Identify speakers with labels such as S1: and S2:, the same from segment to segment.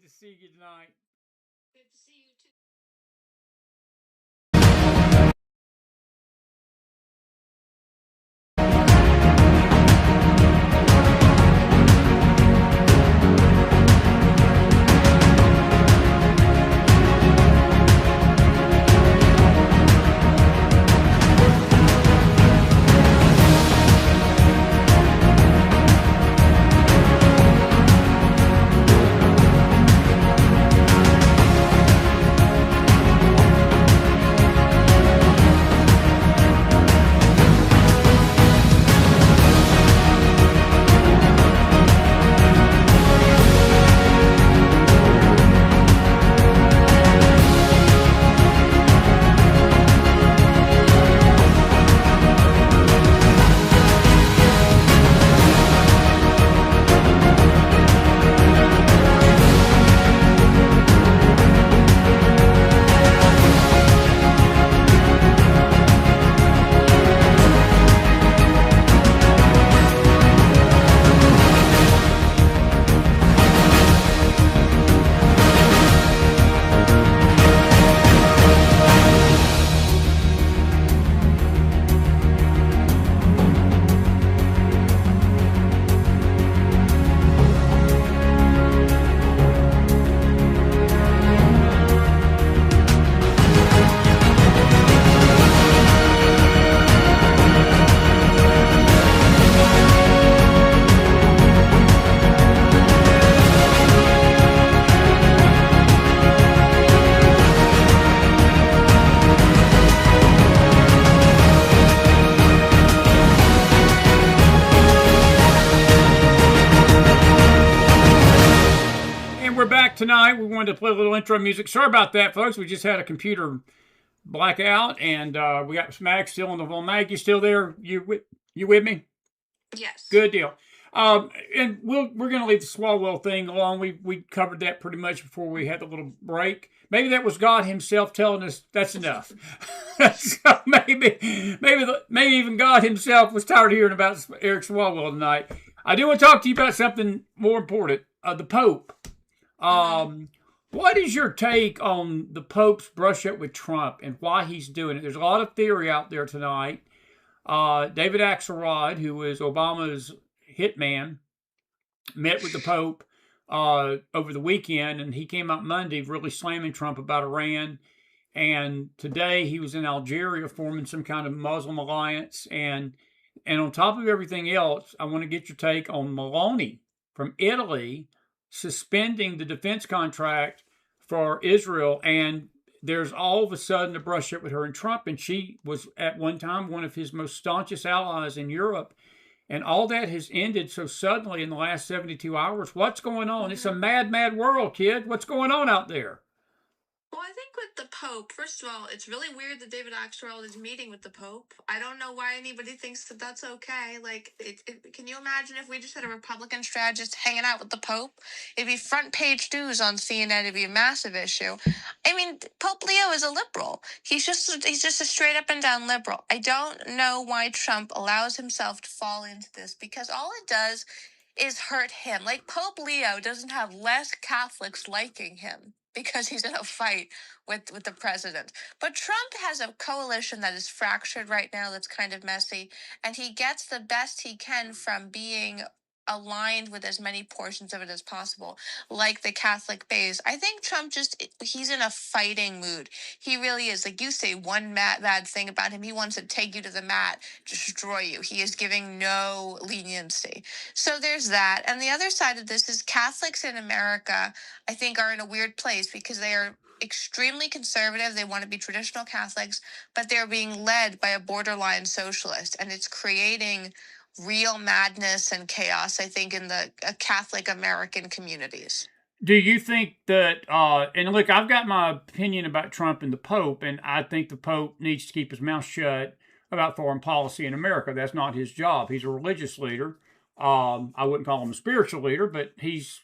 S1: Good to see you tonight.
S2: Good to see you too.
S1: Tonight we wanted to play a little intro music. Sorry about that, folks. We just had a computer blackout, and we got Mag still on the phone. Mag, you still there? You with me?
S2: Yes.
S1: Good deal. And we're going to leave the Swalwell thing alone. We covered that pretty much before we had the little break. Maybe that was God Himself telling us that's enough. So maybe even God Himself was tired of hearing about Eric Swalwell tonight. I do want to talk to you about something more important. The Pope. What is your take on the Pope's brush up with Trump and why he's doing it? There's a lot of theory out there tonight. David Axelrod, who was Obama's hitman, met with the Pope over the weekend, and he came out Monday really slamming Trump about Iran. And today he was in Algeria forming some kind of Muslim alliance. And on top of everything else, I want to get your take on Meloni from Italy suspending the defense contract for Israel, and there's all of a sudden a brush up with her and Trump, and she was at one time one of his most staunchest allies in Europe, and all that has ended so suddenly in the last 72 hours. What's going on? It's a mad, mad world, kid. What's going on out there?
S2: Well, I think with the Pope, first of all, it's really weird that David Axelrod is meeting with the Pope. I don't know why anybody thinks that that's okay. Like, can you imagine if we just had a Republican strategist hanging out with the Pope? It'd be front page news on CNN. It'd be a massive issue. I mean, Pope Leo is a liberal. He's just a straight up and down liberal. I don't know why Trump allows himself to fall into this, because all it does is hurt him. Like, Pope Leo doesn't have less Catholics liking him because he's in a fight with the president. But Trump has a coalition that is fractured right now, that's kind of messy, and he gets the best he can from being aligned with as many portions of it as possible, like the Catholic base. I think Trump he's in a fighting mood. He really is. Like, you say one bad thing about him, he wants to take you to the mat, destroy you. He is giving no leniency. So there's that. And the other side of this is Catholics in America, I think, are in a weird place because they are extremely conservative. They want to be traditional Catholics, but they're being led by a borderline socialist, and it's creating real madness and chaos, I think, in the Catholic American communities.
S1: Do you think that, and look, I've got my opinion about Trump and the Pope, and I think the Pope needs to keep his mouth shut about foreign policy in America. That's not his job. He's a religious leader. I wouldn't call him a spiritual leader, but he's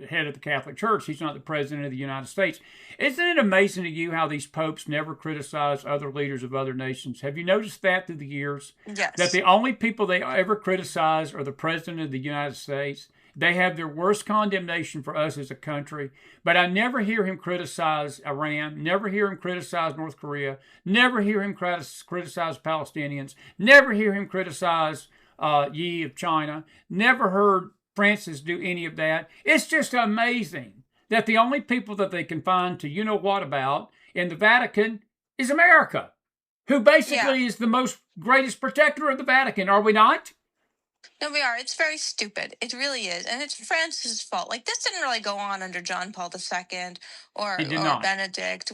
S1: head of the Catholic Church. He's not the president of the United States. Isn't it amazing to you how these popes never criticize other leaders of other nations? Have you noticed that through the years?
S2: Yes.
S1: That the only people they ever criticize are the president of the United States. They have their worst condemnation for us as a country, but I never hear him criticize Iran, never hear him criticize North Korea, never hear him criticize Palestinians, never hear him criticize Yi of China, never heard Francis do any of that. It's just amazing that the only people that they can find to you know what about in the Vatican is America, who basically is the most greatest protector of the Vatican, are we not?
S2: No, we are. It's very stupid. It really is, and it's Francis's fault. Like this didn't really go on under John Paul II
S1: He did
S2: or
S1: not.
S2: Benedict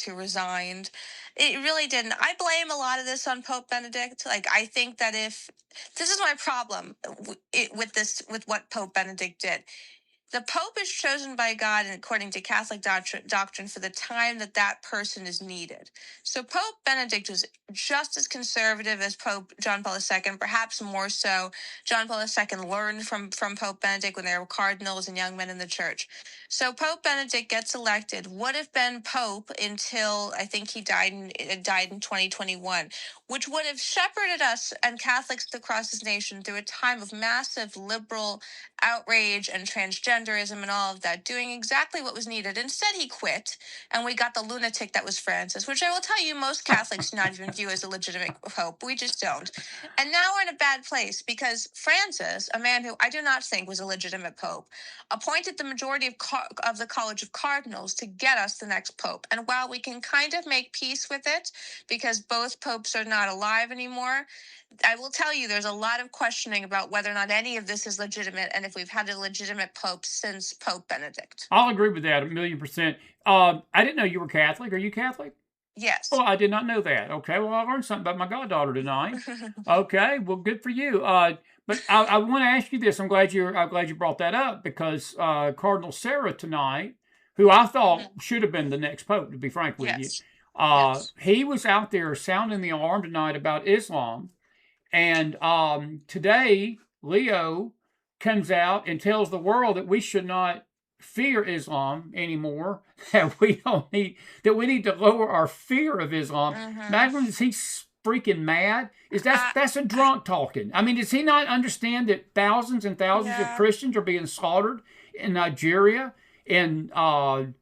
S2: who resigned. It really didn't. I blame a lot of this on Pope Benedict. Like I think that if this is my problem with what Pope Benedict did. The Pope is chosen by God and according to Catholic doctrine for the time that that person is needed. So Pope Benedict was just as conservative as Pope John Paul II, perhaps more so. John Paul II learned from Pope Benedict when they were cardinals and young men in the church. So Pope Benedict gets elected, would have been Pope until I think he died in 2021, which would have shepherded us and Catholics across this nation through a time of massive liberal outrage and transgenderism and all of that, doing exactly what was needed. Instead, he quit, and we got the lunatic that was Francis, which I will tell you, most Catholics do not even view as a legitimate pope. We just don't. And now we're in a bad place because Francis, a man who I do not think was a legitimate pope, appointed the majority of the College of Cardinals to get us the next pope. And while we can kind of make peace with it because both popes are not alive anymore, I will tell you there's a lot of questioning about whether or not any of this is legitimate and if we've had a legitimate pope since Pope Benedict.
S1: I'll agree with that 1,000,000%. I didn't know you were Catholic. Are you Catholic?
S2: Yes.
S1: Oh, I did not know that. Okay, well, I learned something about my goddaughter tonight. Okay, well, good for you. But I want to ask you this. I'm glad you brought that up because Cardinal Sarah tonight, who I thought should have been the next pope, to be frank with you, he was out there sounding the alarm tonight about Islam. And today, Leo comes out and tells the world that we should not fear Islam anymore. That we need to lower our fear of Islam. Magdalene, is he freaking mad? That's a drunk talking? I mean, does he not understand that thousands and thousands of Christians are being slaughtered in Nigeria, in the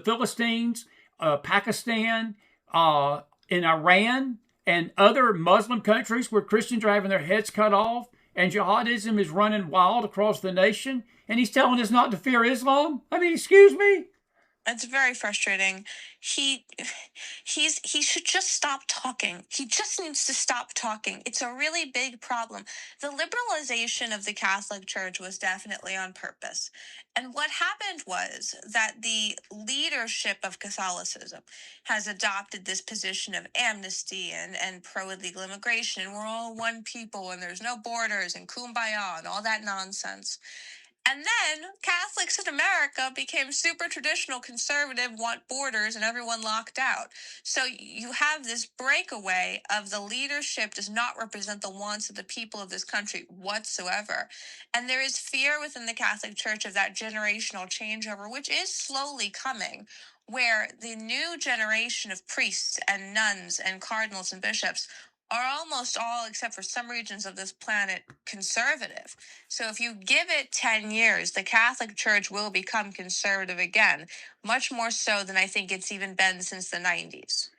S1: Philistines, Pakistan, in Iran, and other Muslim countries where Christians are having their heads cut off, and jihadism is running wild across the nation, and he's telling us not to fear Islam? I mean, excuse me?
S2: It's very frustrating. He should just stop talking. He just needs to stop talking. It's a really big problem. The liberalization of the Catholic Church was definitely on purpose. And what happened was that the leadership of Catholicism has adopted this position of amnesty and pro-illegal immigration, and we're all one people, and there's no borders, and kumbaya, and all that nonsense. And then Catholics in America became super traditional conservative, want borders and everyone locked out. So you have this breakaway of the leadership does not represent the wants of the people of this country whatsoever. And there is fear within the Catholic Church of that generational changeover, which is slowly coming, where the new generation of priests and nuns and cardinals and bishops are almost all, except for some regions of this planet, conservative. So if you give it 10 years, the Catholic Church will become conservative again, much more so than I think it's even been since the 90s.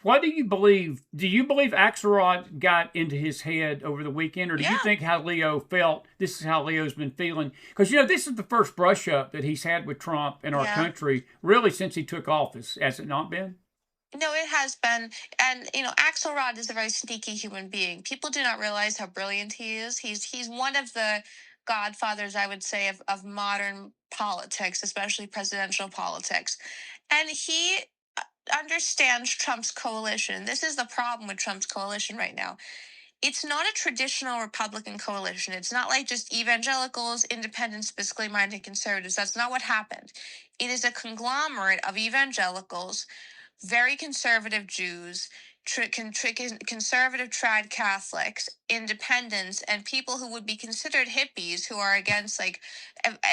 S1: What do you believe? Do you believe Axelrod got into his head over the weekend, or do you think how Leo felt? This is how Leo's been feeling? Because, this is the first brush up that he's had with Trump in our country, really, since he took office. Has it not been?
S2: No, it has been. And, Axelrod is a very sneaky human being. People do not realize how brilliant he is. He's one of the godfathers, I would say, of modern politics, especially presidential politics. And he understands Trump's coalition. This is the problem with Trump's coalition right now. It's not a traditional Republican coalition. It's not like just evangelicals, independents, fiscally minded conservatives. That's not what happened. It is a conglomerate of evangelicals, very conservative Jews, conservative trad Catholics, independents, and people who would be considered hippies who are against like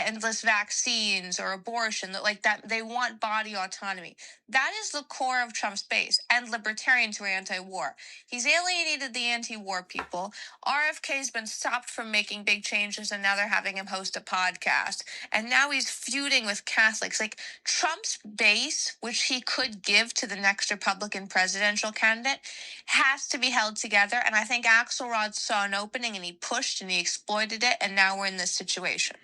S2: endless vaccines or abortion, like that they want body autonomy. That is the core of Trump's base, and libertarians who are anti-war. He's alienated the anti-war people. RFK's been stopped from making big changes, and now they're having him host a podcast. And now he's feuding with Catholics. Like Trump's base, which he could give to the next Republican presidential candidate, has to be held together. And I think Axelrod saw an opening and he pushed and he exploited it. And now we're in this situation.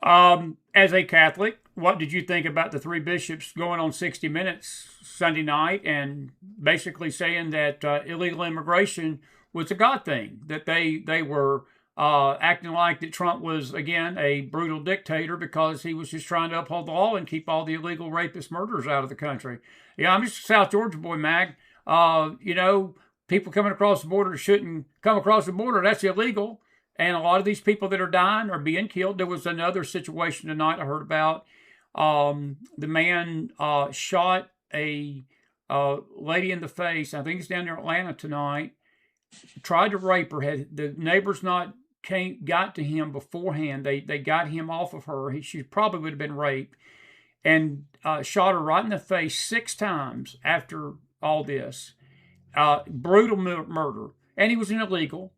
S1: As a Catholic, what did you think about the three bishops going on 60 Minutes Sunday night and basically saying that illegal immigration was a God thing, that they were acting like that Trump was, again, a brutal dictator because he was just trying to uphold the law and keep all the illegal rapist murderers out of the country. Yeah, I'm just a South Georgia boy, Mag. People coming across the border shouldn't come across the border. That's illegal. And a lot of these people that are dying are being killed. There was another situation tonight I heard about. The man shot a lady in the face. I think he's down there in Atlanta tonight. Tried to rape her. Had the neighbors not got to him beforehand, they got him off of her. She probably would have been raped, and shot her right in the face 6 times after all this. Brutal murder. And he was an illegal.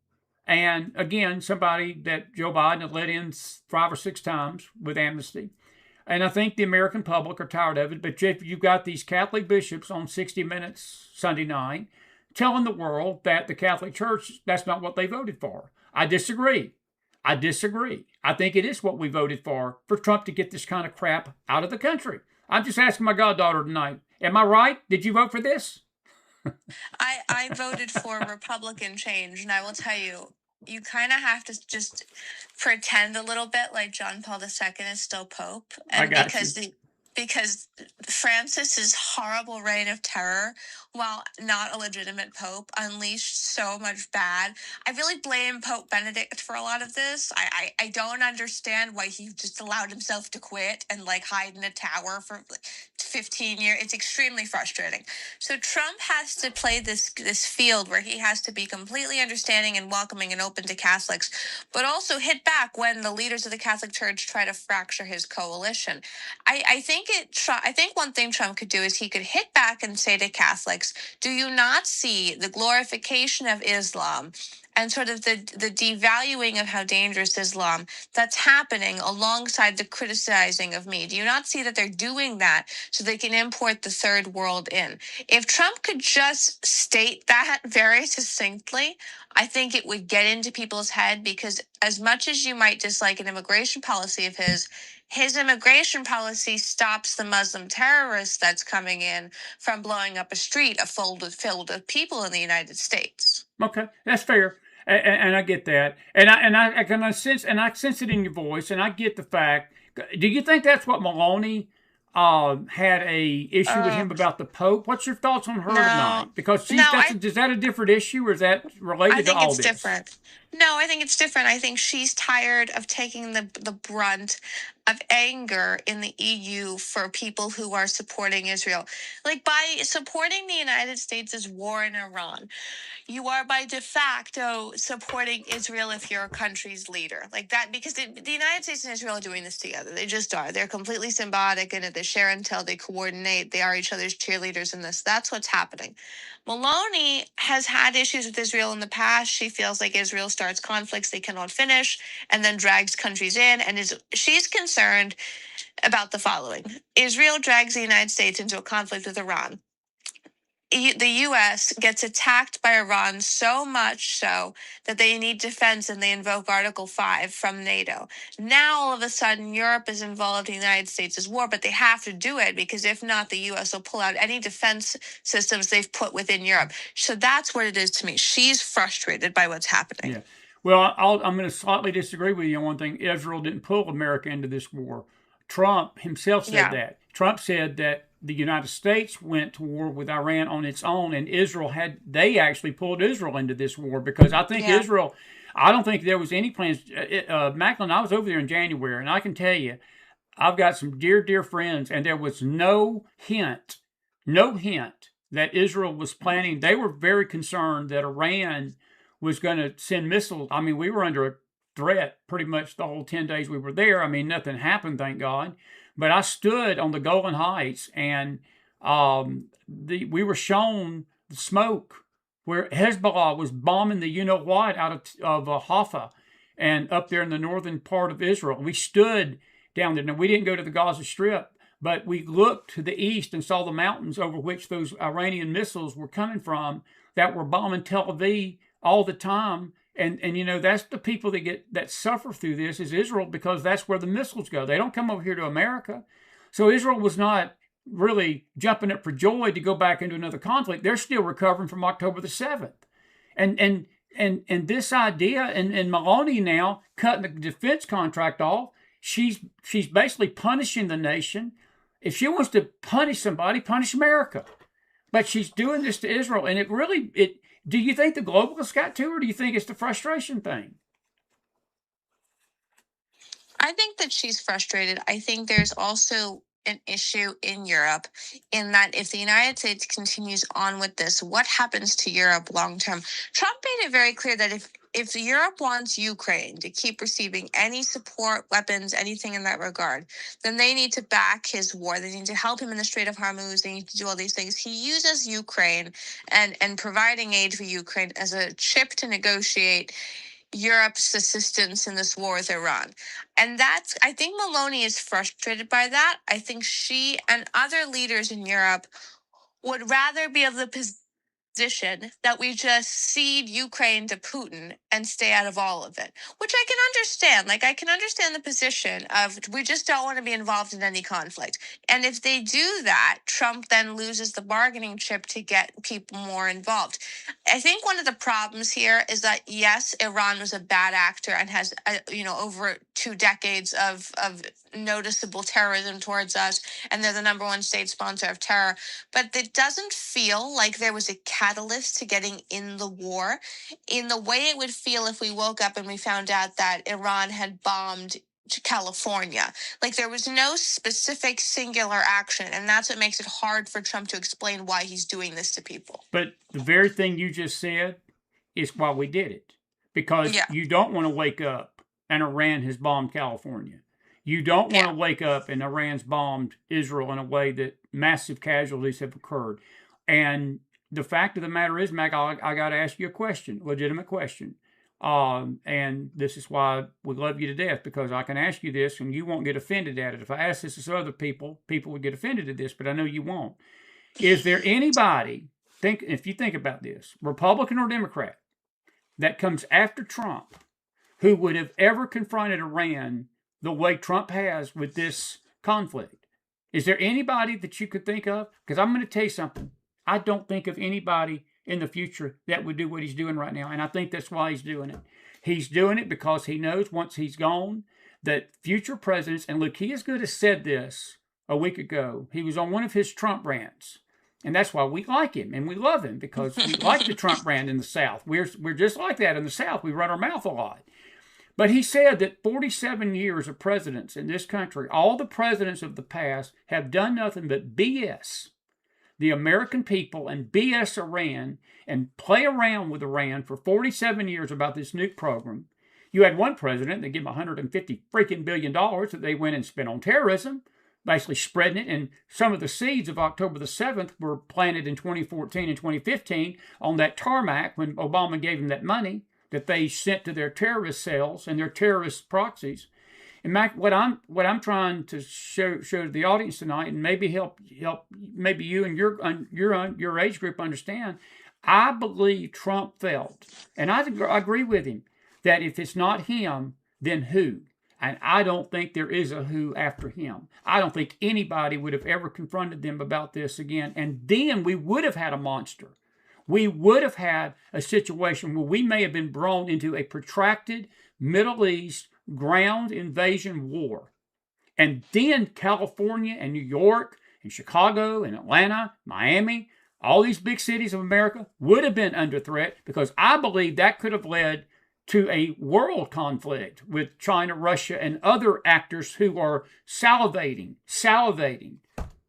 S1: And again, somebody that Joe Biden had let in 5 or 6 times with amnesty. And I think the American public are tired of it. But Jeff, you've got these Catholic bishops on 60 Minutes Sunday night telling the world that the Catholic Church, that's not what they voted for. I disagree. I think it is what we voted for Trump to get this kind of crap out of the country. I'm just asking my goddaughter tonight, am I right? Did you vote for this?
S2: I voted for Republican change, and I will tell you, you kind of have to just pretend a little bit like John Paul II is still Pope, and because Francis's horrible reign of terror, while not a legitimate pope, unleashed so much bad. I really blame Pope Benedict for a lot of this. I don't understand why he just allowed himself to quit and like hide in a tower for 15 years. It's extremely frustrating. So Trump has to play this field where he has to be completely understanding and welcoming and open to Catholics, but also hit back when the leaders of the Catholic Church try to fracture his coalition. I think one thing Trump could do is he could hit back and say to Catholics, do you not see the glorification of Islam and sort of the devaluing of how dangerous Islam that's happening alongside the criticizing of me? Do you not see that they're doing that so they can import the third world in? If Trump could just state that very succinctly, I think it would get into people's head, because as much as you might dislike an immigration policy of his immigration policy stops the Muslim terrorists that's coming in from blowing up a street filled with people in the United States.
S1: Okay, that's fair, and I get that, and I can sense it in your voice, and I get the fact. Do you think that's what Maloney had a issue with him about the Pope? What's your thoughts on her tonight? Because is that a different issue, or is that related to all this?
S2: I think it's different. No, I think it's different. I think she's tired of taking the brunt of anger in the EU for people who are supporting Israel. Like, by supporting the United States' war in Iran, you are by de facto supporting Israel if you're a country's leader. Like that, because the United States and Israel are doing this together. They just are. They're completely symbiotic in it. They share intel, they coordinate, they are each other's cheerleaders in this. That's what's happening. Maloney has had issues with Israel in the past. She feels like Israel starts conflicts they cannot finish and then drags countries in. And she's concerned about the following. Israel drags the United States into a conflict with Iran. The U.S. gets attacked by Iran so much so that they need defense and they invoke Article 5 from NATO. Now, all of a sudden, Europe is involved in the United States' war, but they have to do it because if not, the U.S. will pull out any defense systems they've put within Europe. So that's what it is to me. She's frustrated by what's happening.
S1: Yeah. Well, I'm going to slightly disagree with you on one thing. Israel didn't pull America into this war. Trump himself said that. Trump said that the United States went to war with Iran on its own, and they actually pulled Israel into this war because I think Israel, I don't think there was any plans. Macklin, I was over there in January, and I can tell you, I've got some dear, dear friends, and there was no hint that Israel was planning. They were very concerned that Iran was going to send missiles. I mean, we were under a threat pretty much the whole 10 days we were there. I mean, nothing happened, thank God. But I stood on the Golan Heights, and we were shown the smoke where Hezbollah was bombing the you-know-what out of Haifa and up there in the northern part of Israel. We stood down there. Now, we didn't go to the Gaza Strip, but we looked to the east and saw the mountains over which those Iranian missiles were coming from that were bombing Tel Aviv all the time. And you know, that's the people that suffer through this is Israel, because that's where the missiles go. They don't come over here to America. So Israel was not really jumping up for joy to go back into another conflict. They're still recovering from October the 7th. And this idea, and Maloney now cutting the defense contract off, she's basically punishing the nation. If she wants to punish somebody, punish America. But she's doing this to Israel, and do you think the globalists got to her, or do you think it's the frustration thing?
S2: I think that she's frustrated. I think there's also an issue in Europe in that if the United States continues on with this, what happens to Europe long term? Trump made it very clear that if Europe wants Ukraine to keep receiving any support, weapons, anything in that regard, then they need to back his war. They need to help him in the Strait of Hormuz. They need to do all these things. He uses Ukraine and providing aid for Ukraine as a chip to negotiate Europe's assistance in this war with Iran. And I think Maloney is frustrated by that. I think she and other leaders in Europe would rather be of the position that we just cede Ukraine to Putin and stay out of all of it, which I can understand. Like, I can understand the position of we just don't want to be involved in any conflict. And if they do that, Trump then loses the bargaining chip to get people more involved. I think one of the problems here is that, yes, Iran was a bad actor and has, over 2 decades of noticeable terrorism towards us, and they're the number one state sponsor of terror. But it doesn't feel like there was a catalyst to getting in the war in the way it would feel if we woke up and we found out that Iran had bombed California. Like, there was no specific singular action, and that's what makes it hard for Trump to explain why he's doing this to people.
S1: But the very thing you just said is why we did it. Because you don't want to wake up and Iran has bombed California. You don't want to wake up and Iran's bombed Israel in a way that massive casualties have occurred. And the fact of the matter is, Mac, I got to ask you a question, legitimate question. And this is why we love you to death, because I can ask you this and you won't get offended at it. If I ask this to other people, people would get offended at this, but I know you won't. Is there anybody, if you think about this, Republican or Democrat, that comes after Trump, who would have ever confronted Iran the way Trump has with this conflict? Is there anybody that you could think of? Because I'm going to tell you something. I don't think of anybody in the future that would do what he's doing right now, and I think that's why he's doing it. He's doing it because he knows once he's gone that future presidents, and look, he as good as said this a week ago. He was on one of his Trump rants. And that's why we like him and we love him, because we like the Trump brand in the South. We're just like that in the South. We run our mouth a lot. But he said that 47 years of presidents in this country, all the presidents of the past have done nothing but BS the American people and BS Iran and play around with Iran for 47 years about this nuke program. You had one president that gave them $150 freaking billion that they went and spent on terrorism, basically spreading it, and some of the seeds of October the 7th were planted in 2014 and 2015 on that tarmac when Obama gave them that money that they sent to their terrorist cells and their terrorist proxies. And Mac, what I'm trying to show to the audience tonight, and maybe help maybe you and your age group understand, I believe Trump felt, and I agree with him, that if it's not him, then who? And I don't think there is a who after him. I don't think anybody would have ever confronted them about this again. And then we would have had a monster. We would have had a situation where we may have been brought into a protracted Middle East ground invasion war. And then California and New York and Chicago and Atlanta, Miami, all these big cities of America would have been under threat, because I believe that could have led to a world conflict with China, Russia, and other actors who are salivating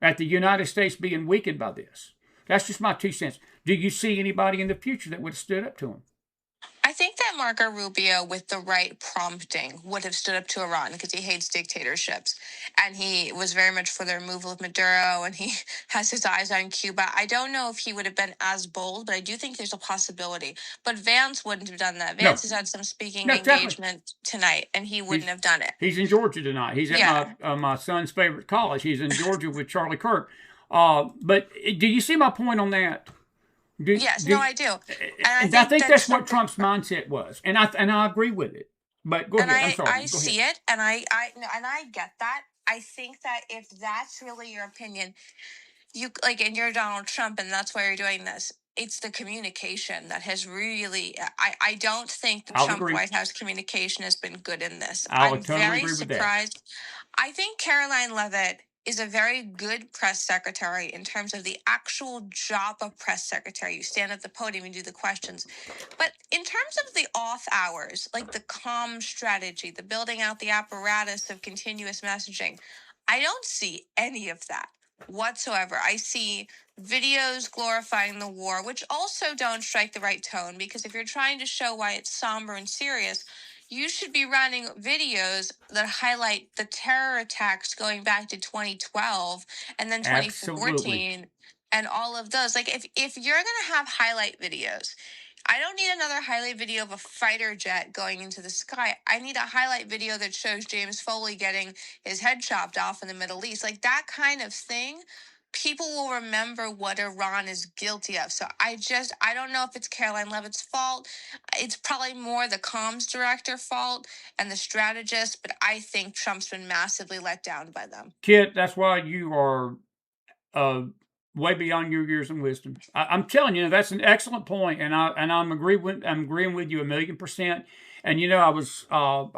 S1: at the United States being weakened by this. That's just my 2 cents. Do you see anybody in the future that would have stood up to him?
S2: I think that Marco Rubio, with the right prompting, would have stood up to Iran because he hates dictatorships. And he was very much for the removal of Maduro, and he has his eyes on Cuba. I don't know if he would have been as bold, but I do think there's a possibility. But Vance wouldn't have done that. Vance has had some speaking engagement tonight, and he wouldn't have done it.
S1: He's in Georgia tonight. He's at my son's favorite college. He's in Georgia with Charlie Kirk. But do you see my point on that?
S2: I do.
S1: And I think that's what Trump's mindset was, and I agree with it. But go ahead. I'm sorry.
S2: I see it, and I get that. I think that if that's really your opinion, and you're Donald Trump, and that's why you're doing this. It's the communication that has really. I don't think the Trump White House communication has been good in this. I'm very surprised. I think Caroline Leavitt is a very good press secretary in terms of the actual job of press secretary. You stand at the podium and do the questions. But in terms of the off hours, like the comm strategy, the building out the apparatus of continuous messaging, I don't see any of that whatsoever. I see videos glorifying the war, which also don't strike the right tone, because if you're trying to show why it's somber and serious, you should be running videos that highlight the terror attacks going back to 2012 and then 2014. Absolutely. And all of those. Like, if you're going to have highlight videos, I don't need another highlight video of a fighter jet going into the sky. I need a highlight video that shows James Foley getting his head chopped off in the Middle East. Like, that kind of thing, people will remember what Iran is guilty of. So I don't know if it's Caroline Leavitt's fault. It's probably more the comms director fault and the strategist, but I think Trump's been massively let down by them.
S1: Kit, that's why you are way beyond your years and wisdom. I'm telling you, that's an excellent point, and I'm agreeing with you 1,000,000%. And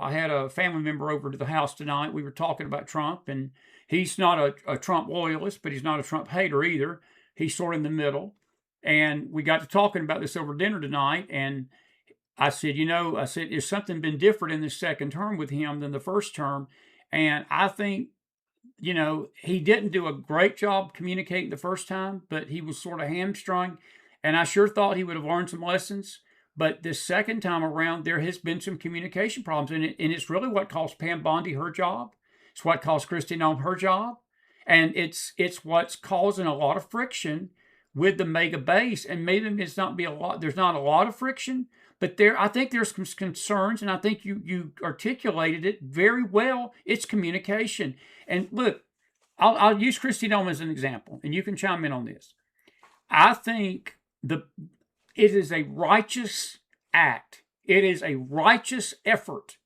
S1: I had a family member over to the house tonight. We were talking about Trump, and he's not a Trump loyalist, but he's not a Trump hater either. He's sort of in the middle. And we got to talking about this over dinner tonight, and I said, has something been different in this second term with him than the first term? And I think, he didn't do a great job communicating the first time, but he was sort of hamstrung. And I sure thought he would have learned some lessons. But this second time around, there has been some communication problems. And it's really what cost Pam Bondi her job. It's what cost Kristi Noem her job. And it's what's causing a lot of friction with the mega base. And maybe there's not a lot of friction. But I think there's some concerns, and I think you articulated it very well. It's communication. And look, I'll use Kristi Noem as an example, and you can chime in on this. I think it is a righteous act. It is a righteous effort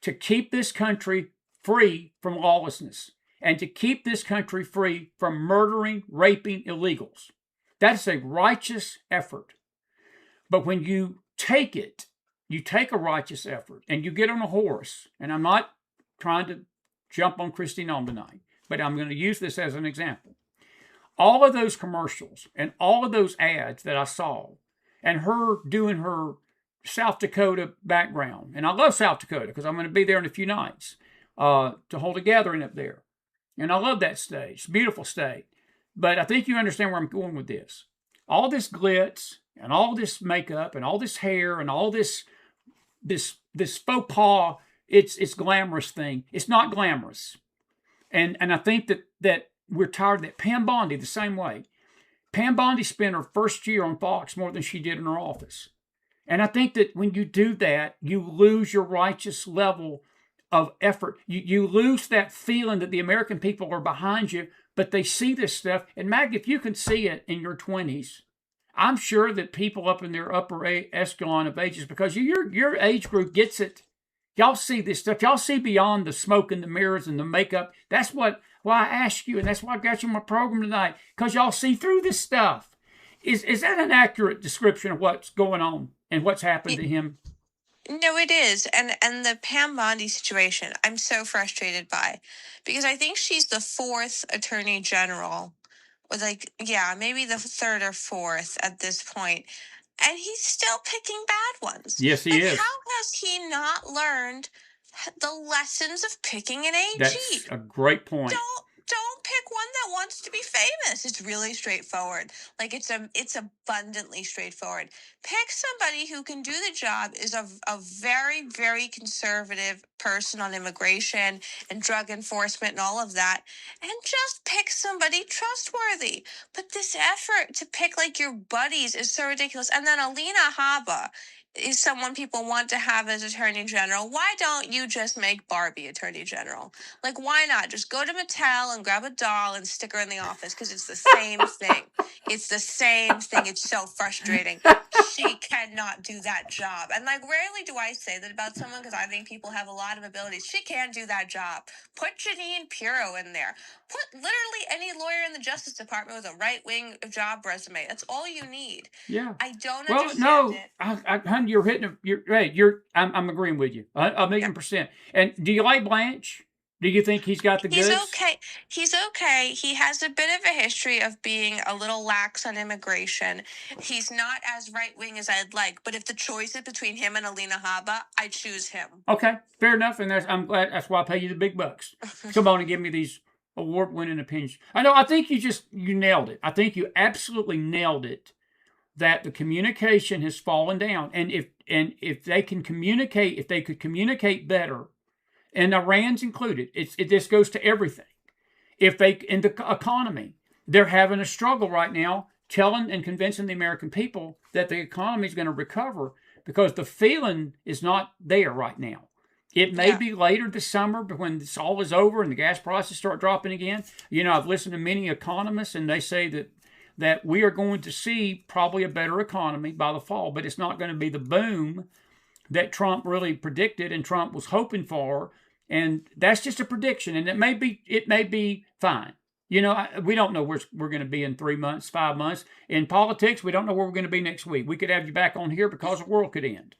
S1: to keep this country free from lawlessness and to keep this country free from murdering, raping illegals. That's a righteous effort. But when you take a righteous effort, and you get on a horse, and I'm not trying to jump on Kristi Noem tonight, but I'm going to use this as an example. All of those commercials and all of those ads that I saw, and her doing her South Dakota background, and I love South Dakota because I'm going to be there in a few nights to hold a gathering up there. And I love that state. It's a beautiful state. But I think you understand where I'm going with this. All this glitz and all this makeup and all this hair and all this faux pas, it's glamorous thing. It's not glamorous. And I think that we're tired of that. Pam Bondi, the same way. Pam Bondi spent her first year on Fox more than she did in her office. And I think that when you do that, you lose your righteous level of effort. You lose that feeling that the American people are behind you, but they see this stuff. And Maggie, if you can see it in your 20s, I'm sure that people up in their upper echelon of ages, because your age group gets it. Y'all see this stuff. Y'all see beyond the smoke and the mirrors and the makeup. That's why I asked you, and that's why I got you on my program tonight, because y'all see through this stuff. Is that an accurate description of what's going on and what's happened to him?
S2: No, it is. And the Pam Bondi situation, I'm so frustrated by, because I think she's the fourth attorney general, or maybe the third or fourth at this point, and he's still picking bad ones.
S1: Yes, he is.
S2: How has he not learned the lessons of picking an AG?
S1: That's a great point.
S2: Don't pick one that wants to be famous. It's really straightforward. Like it's abundantly straightforward. Pick somebody who can do the job, is a very, very conservative person on immigration and drug enforcement and all of that, and just pick somebody trustworthy. But this effort to pick like your buddies is so ridiculous. And then Alina Habba is someone people want to have as Attorney General. Why don't you just make Barbie Attorney General? Like, why not? Just go to Mattel and grab a doll and stick her in the office, because it's the same thing. It's the same thing. It's so frustrating. She cannot do that job. And like, rarely do I say that about someone, because I think people have a lot of abilities. She can't do that job. Put Janine Pirro in there. Put literally any lawyer in the Justice Department with a right-wing job resume. That's all you need.
S1: Yeah.
S2: I don't
S1: Well,
S2: understand
S1: no,
S2: it.
S1: honey, you're hitting. You're right. I'm agreeing with you a million percent. And do you like Blanche? Do you think he's got the goods?
S2: He's okay. He's okay. He has a bit of a history of being a little lax on immigration. He's not as right-wing as I'd like, but if the choice is between him and Alina Habba, I choose him.
S1: Okay, fair enough. And I'm glad. That's why I pay you the big bucks. Come on and give me these award-winning opinions. I think you nailed it. I think you absolutely nailed it. That the communication has fallen down, and if they can communicate, if they could communicate better, and Iran's included, this goes to everything. If they in the economy, they're having a struggle right now, telling and convincing the American people that the economy is going to recover, because the feeling is not there right now. It may be later this summer, but when this all is over and the gas prices start dropping again. I've listened to many economists, and they say that we are going to see probably a better economy by the fall, but it's not going to be the boom that Trump really predicted and Trump was hoping for. And that's just a prediction, and it may be fine. We don't know where we're going to be in 3 months, 5 months. In politics, we don't know where we're going to be next week. We could have you back on here because the world could end.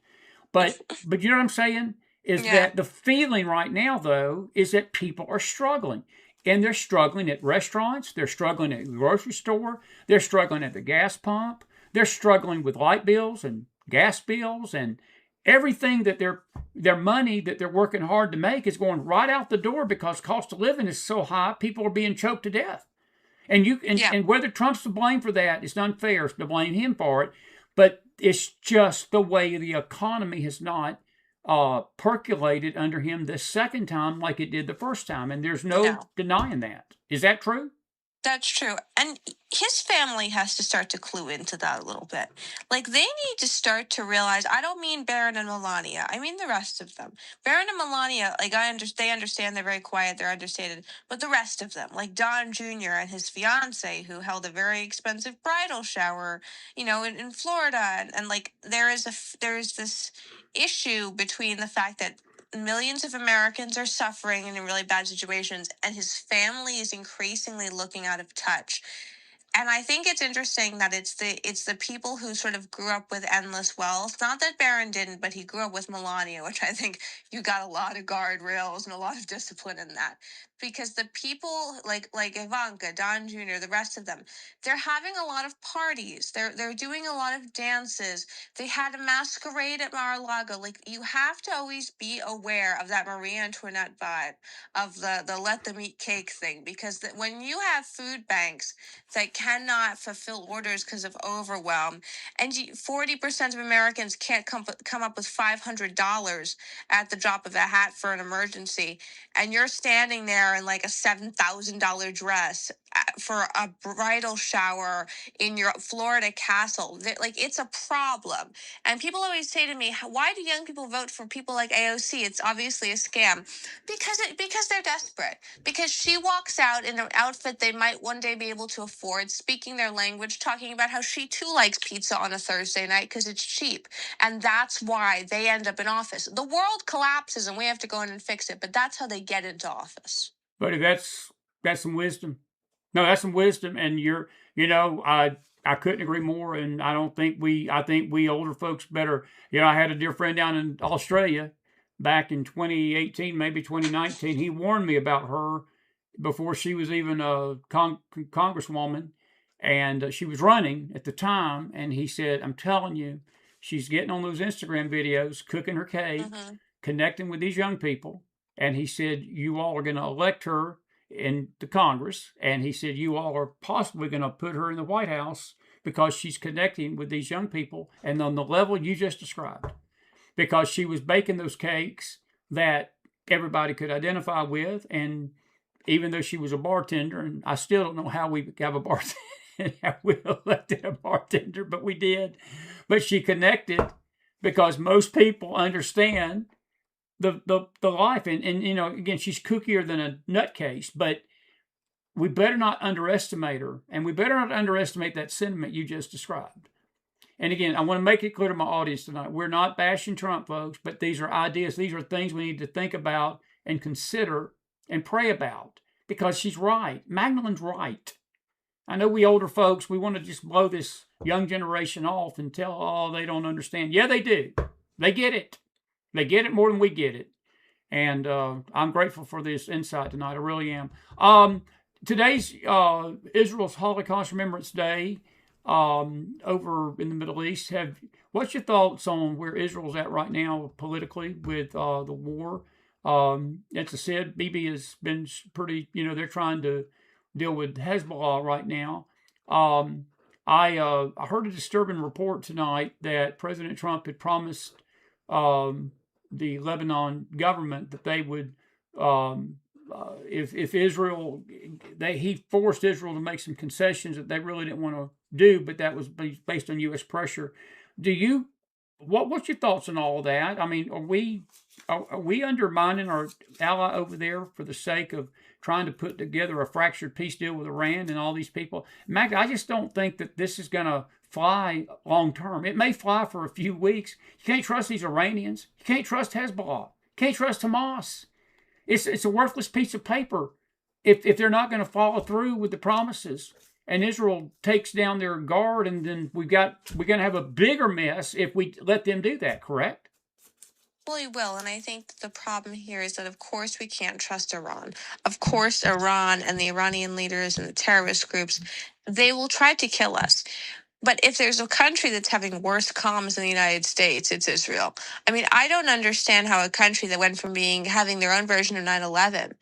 S1: But you know what I'm saying? Is that the feeling right now, though, is that people are struggling. And they're struggling at restaurants. They're struggling at the grocery store. They're struggling at the gas pump. They're struggling with light bills and gas bills, and everything that their money that they're working hard to make is going right out the door, because cost of living is so high. People are being choked to death. And whether Trump's to blame for that, it's unfair to blame him for it. But it's just the way the economy has not percolated under him the second time like it did the first time. And there's no denying that. Is that true?
S2: That's true. And his family has to start to clue into that a little bit. Like, they need to start to realize, I don't mean Barron and Melania, I mean the rest of them. Barron and Melania, like, they understand, they're very quiet, they're understated. But the rest of them, like Don Jr. and his fiance, who held a very expensive bridal shower, in Florida. And like, there is this issue between the fact that millions of Americans are suffering and in really bad situations, and his family is increasingly looking out of touch. And I think it's interesting that it's the people who sort of grew up with endless wealth. Not that Barron didn't, but he grew up with Melania, which I think you got a lot of guardrails and a lot of discipline in that. Because the people like Ivanka, Don Jr., the rest of them, they're having a lot of parties. They're doing a lot of dances. They had a masquerade at Mar-a-Lago. Like, you have to always be aware of that Marie Antoinette vibe, of the let them eat cake thing. Because when you have food banks that cannot fulfill orders because of overwhelm, and 40% of Americans can't come up with $500 at the drop of a hat for an emergency, and you're standing there in like a $7,000 dress for a bridal shower in your Florida castle. Like, it's a problem. And people always say to me, why do young people vote for people like AOC? It's obviously a scam. Because they're desperate. Because she walks out in an outfit they might one day be able to afford, speaking their language, talking about how she too likes pizza on a Thursday night because it's cheap. And that's why they end up in office. The world collapses and we have to go in and fix it, but that's how they get into office.
S1: Buddy, that's some wisdom. No, that's some wisdom, and I couldn't agree more. And I think we older folks better. I had a dear friend down in Australia back in 2018, maybe 2019. He warned me about her before she was even a congresswoman, and she was running at the time. And he said, "I'm telling you, she's getting on those Instagram videos, cooking her cake, connecting with these young people." And he said, "You all are going to elect her the Congress, and he said, you all are possibly going to put her in the White House because she's connecting with these young people and on the level you just described, because she was baking those cakes that everybody could identify with. And even though she was a bartender, and I still don't know how we have a bartender, how we elected a bartender, but we did. But she connected because most people understand the life. And again, she's kookier than a nutcase, but we better not underestimate her, and we better not underestimate that sentiment you just described. And again, I want to make it clear to my audience tonight, we're not bashing Trump, folks, but these are ideas. These are things we need to think about and consider and pray about, because she's right. Magdalene's right. I know we older folks, we want to just blow this young generation off and tell, oh, they don't understand. Yeah, they do. They get it. They get it more than we get it. And I'm grateful for this insight tonight. I really am. Today's Israel's Holocaust Remembrance Day over in the Middle East. What's your thoughts on where Israel's at right now politically with the war? As I said, Bibi has been pretty, they're trying to deal with Hezbollah right now. I heard a disturbing report tonight that President Trump had promised the Lebanon government that they would, if Israel, he forced Israel to make some concessions that they really didn't want to do, but that was based on U.S. pressure. What's your thoughts on all of that? I mean, are we undermining our ally over there for the sake of trying to put together a fractured peace deal with Iran and all these people? Mac, I just don't think that this is going to fly long term. It may fly for a few weeks. You can't trust these Iranians. You can't trust Hezbollah. You can't trust Hamas. It's a worthless piece of paper if they're not going to follow through with the promises. And Israel takes down their guard, and then we're going to have a bigger mess if we let them do that, correct?
S2: Well, you will, and I think the problem here is that, of course, we can't trust Iran. Of course, Iran and the Iranian leaders and the terrorist groups, they will try to kill us. But if there's a country that's having worse comms than the United States, it's Israel. I mean, I don't understand how a country that went from having their own version of 9/11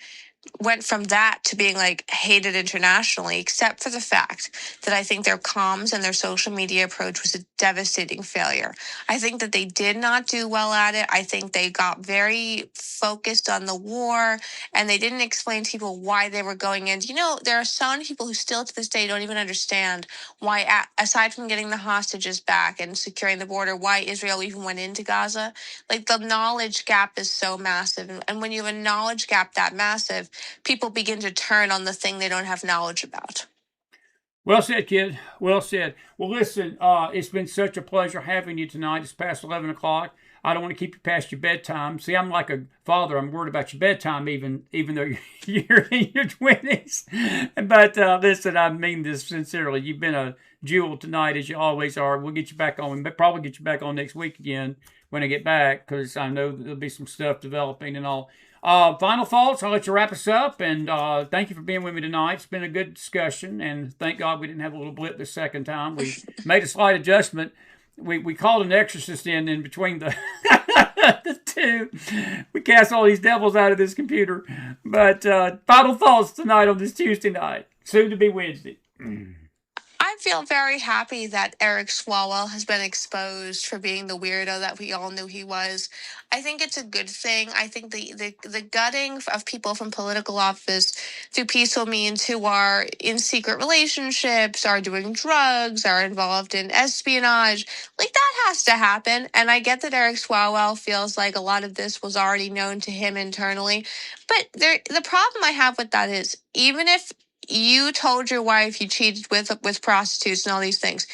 S2: went from that to being hated internationally, except for the fact that I think their comms and their social media approach was a devastating failure. I think that they did not do well at it. I think they got very focused on the war, and they didn't explain to people why they were going in. There are so many people who still to this day don't even understand why, aside from getting the hostages back and securing the border, why Israel even went into Gaza. The knowledge gap is so massive. And when you have a knowledge gap that massive, people begin to turn on the thing they don't have knowledge about.
S1: Well said, kid. Well said. Well, listen, it's been such a pleasure having you tonight. It's past 11 o'clock. I don't want to keep you past your bedtime. See, I'm like a father. I'm worried about your bedtime, even though you're in your 20s. But listen, I mean this sincerely. You've been a jewel tonight, as you always are. We'll get you back on. We'll probably get you back on next week again when I get back, because I know there'll be some stuff developing and all. Final thoughts, I'll let you wrap us up, and thank you for being with me tonight. It's been a good discussion, and thank God we didn't have a little blip the second time. We made a slight adjustment. We called an exorcist in between the the two. We cast all these devils out of this computer. But final thoughts tonight on this Tuesday night, soon to be Wednesday.
S2: I feel very happy that Eric Swalwell has been exposed for being the weirdo that we all knew he was. I think it's a good thing. I think the gutting of people from political office through peaceful means who are in secret relationships, are doing drugs, are involved in espionage, that has to happen. And I get that Eric Swalwell feels like a lot of this was already known to him internally. But the problem I have with that is, even if you told your wife you cheated with prostitutes and all these things,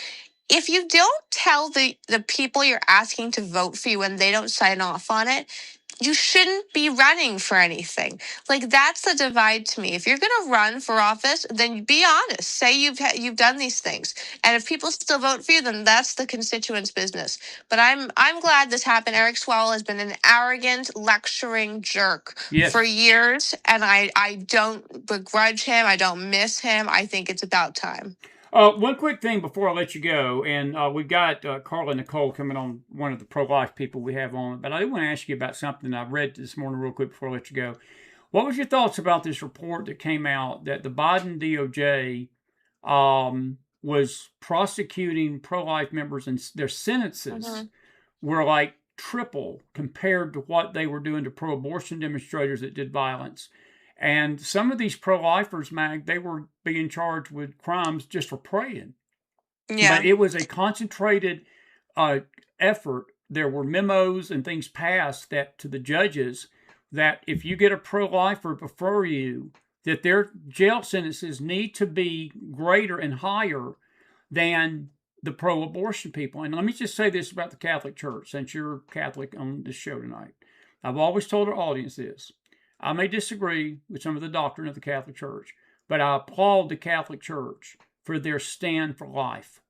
S2: if you don't tell the people you're asking to vote for you and they don't sign off on it, you shouldn't be running for anything. That's the divide to me. If you're going to run for office, then be honest. Say you've done these things. And if people still vote for you, then that's the constituents' business. But I'm glad this happened. Eric Swalwell has been an arrogant, lecturing jerk for years, and I don't begrudge him. I don't miss him. I think it's about time.
S1: One quick thing before I let you go, and we've got Carla Nicole coming on, one of the pro-life people we have on, but I do want to ask you about something I read this morning real quick before I let you go. What was your thoughts about this report that came out that the Biden DOJ was prosecuting pro-life members and their sentences were like triple compared to what they were doing to pro-abortion demonstrators that did violence. And some of these pro-lifers, Mag, they were being charged with crimes just for praying.
S2: Yeah.
S1: But it was a concentrated effort. There were memos and things passed that to the judges that if you get a pro-lifer before you, that their jail sentences need to be greater and higher than the pro-abortion people. And let me just say this about the Catholic Church, since you're Catholic on this show tonight. I've always told our audience this. I may disagree with some of the doctrine of the Catholic Church, but I applaud the Catholic Church for their stand for life.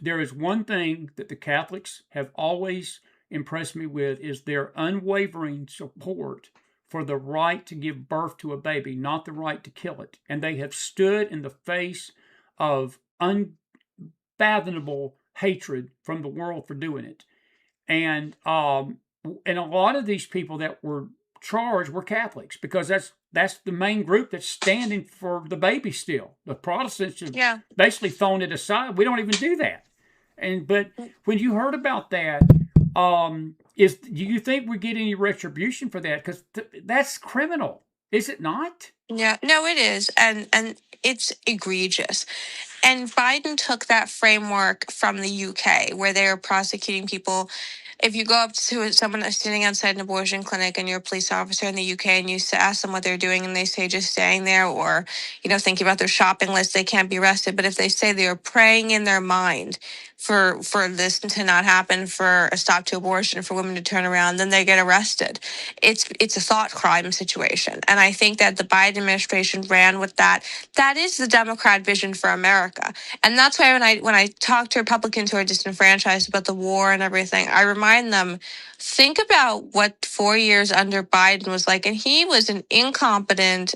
S1: There is one thing that the Catholics have always impressed me with is their unwavering support for the right to give birth to a baby, not the right to kill it. And they have stood in the face of unfathomable hatred from the world for doing it. And a lot of these people that were charged were Catholics, because that's the main group that's standing for the baby still. The Protestants have basically thrown it aside. We don't even do that. But when you heard about that, do you think we get any retribution for that? Because that's criminal, is it not?
S2: Yeah, no, it is, and it's egregious. And Biden took that framework from the UK, where they are prosecuting people. If you go up to someone that's sitting outside an abortion clinic and you're a police officer in the UK and you ask them what they're doing and they say just staying there, or, thinking about their shopping list, they can't be arrested. But if they say they are praying in their mind for this to not happen, for a stop to abortion, for women to turn around, then they get arrested. It's a thought crime situation. And I think that the Biden administration ran with that. That is the Democrat vision for America. And that's why when I talk to Republicans who are disenfranchised about the war and everything, I remind them, think about what 4 years under Biden was like. And he was an incompetent,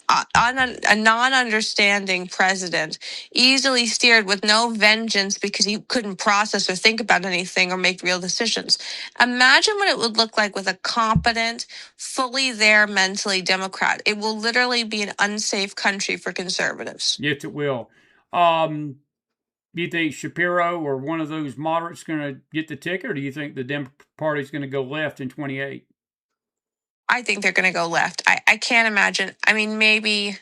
S2: a non-understanding president, easily steered with no vengeance because he couldn't process or think about anything or make real decisions. Imagine what it would look like with a competent, fully there mentally Democrat. It will literally be an unsafe country for conservatives.
S1: Yes, it will. Do you think Shapiro or one of those moderates going to get the ticket, or do you think the Democratic Party is going to go left in 28?
S2: I think they're going to go left. I can't imagine. I mean, maybe,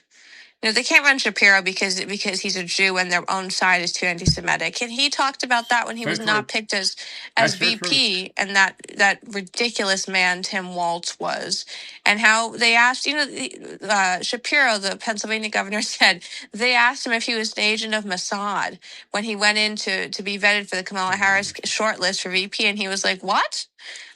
S2: they can't run Shapiro because he's a Jew and their own side is too anti-Semitic. And he talked about that when he was not picked as VP, and that ridiculous man Tim Walz was, and how they asked, Shapiro, the Pennsylvania governor, said they asked him if he was an agent of Mossad when he went in to be vetted for the Kamala Harris shortlist for VP, and he was like, "What?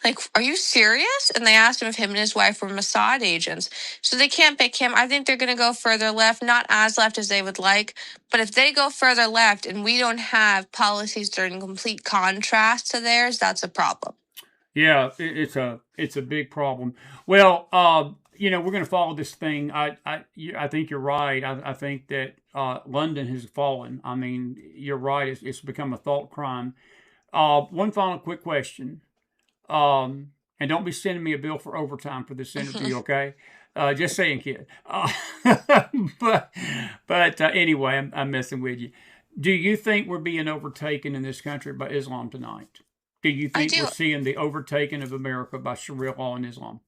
S2: Like, are you serious?" And they asked him if him and his wife were Mossad agents. So they can't pick him. I think they're going to go further left, not as left as they would like. But if they go further left and we don't have policies that are in complete contrast to theirs, that's a problem.
S1: Yeah, it's a big problem. Well, we're going to follow this thing. I think you're right. I think that London has fallen. I mean, you're right. It's become a thought crime. One final quick question. And don't be sending me a bill for overtime for this interview, okay? Just saying, kid. But anyway, I'm messing with you. Do you think we're being overtaken in this country by Islam tonight? Do you think we're seeing the overtaking of America by Sharia law and Islam?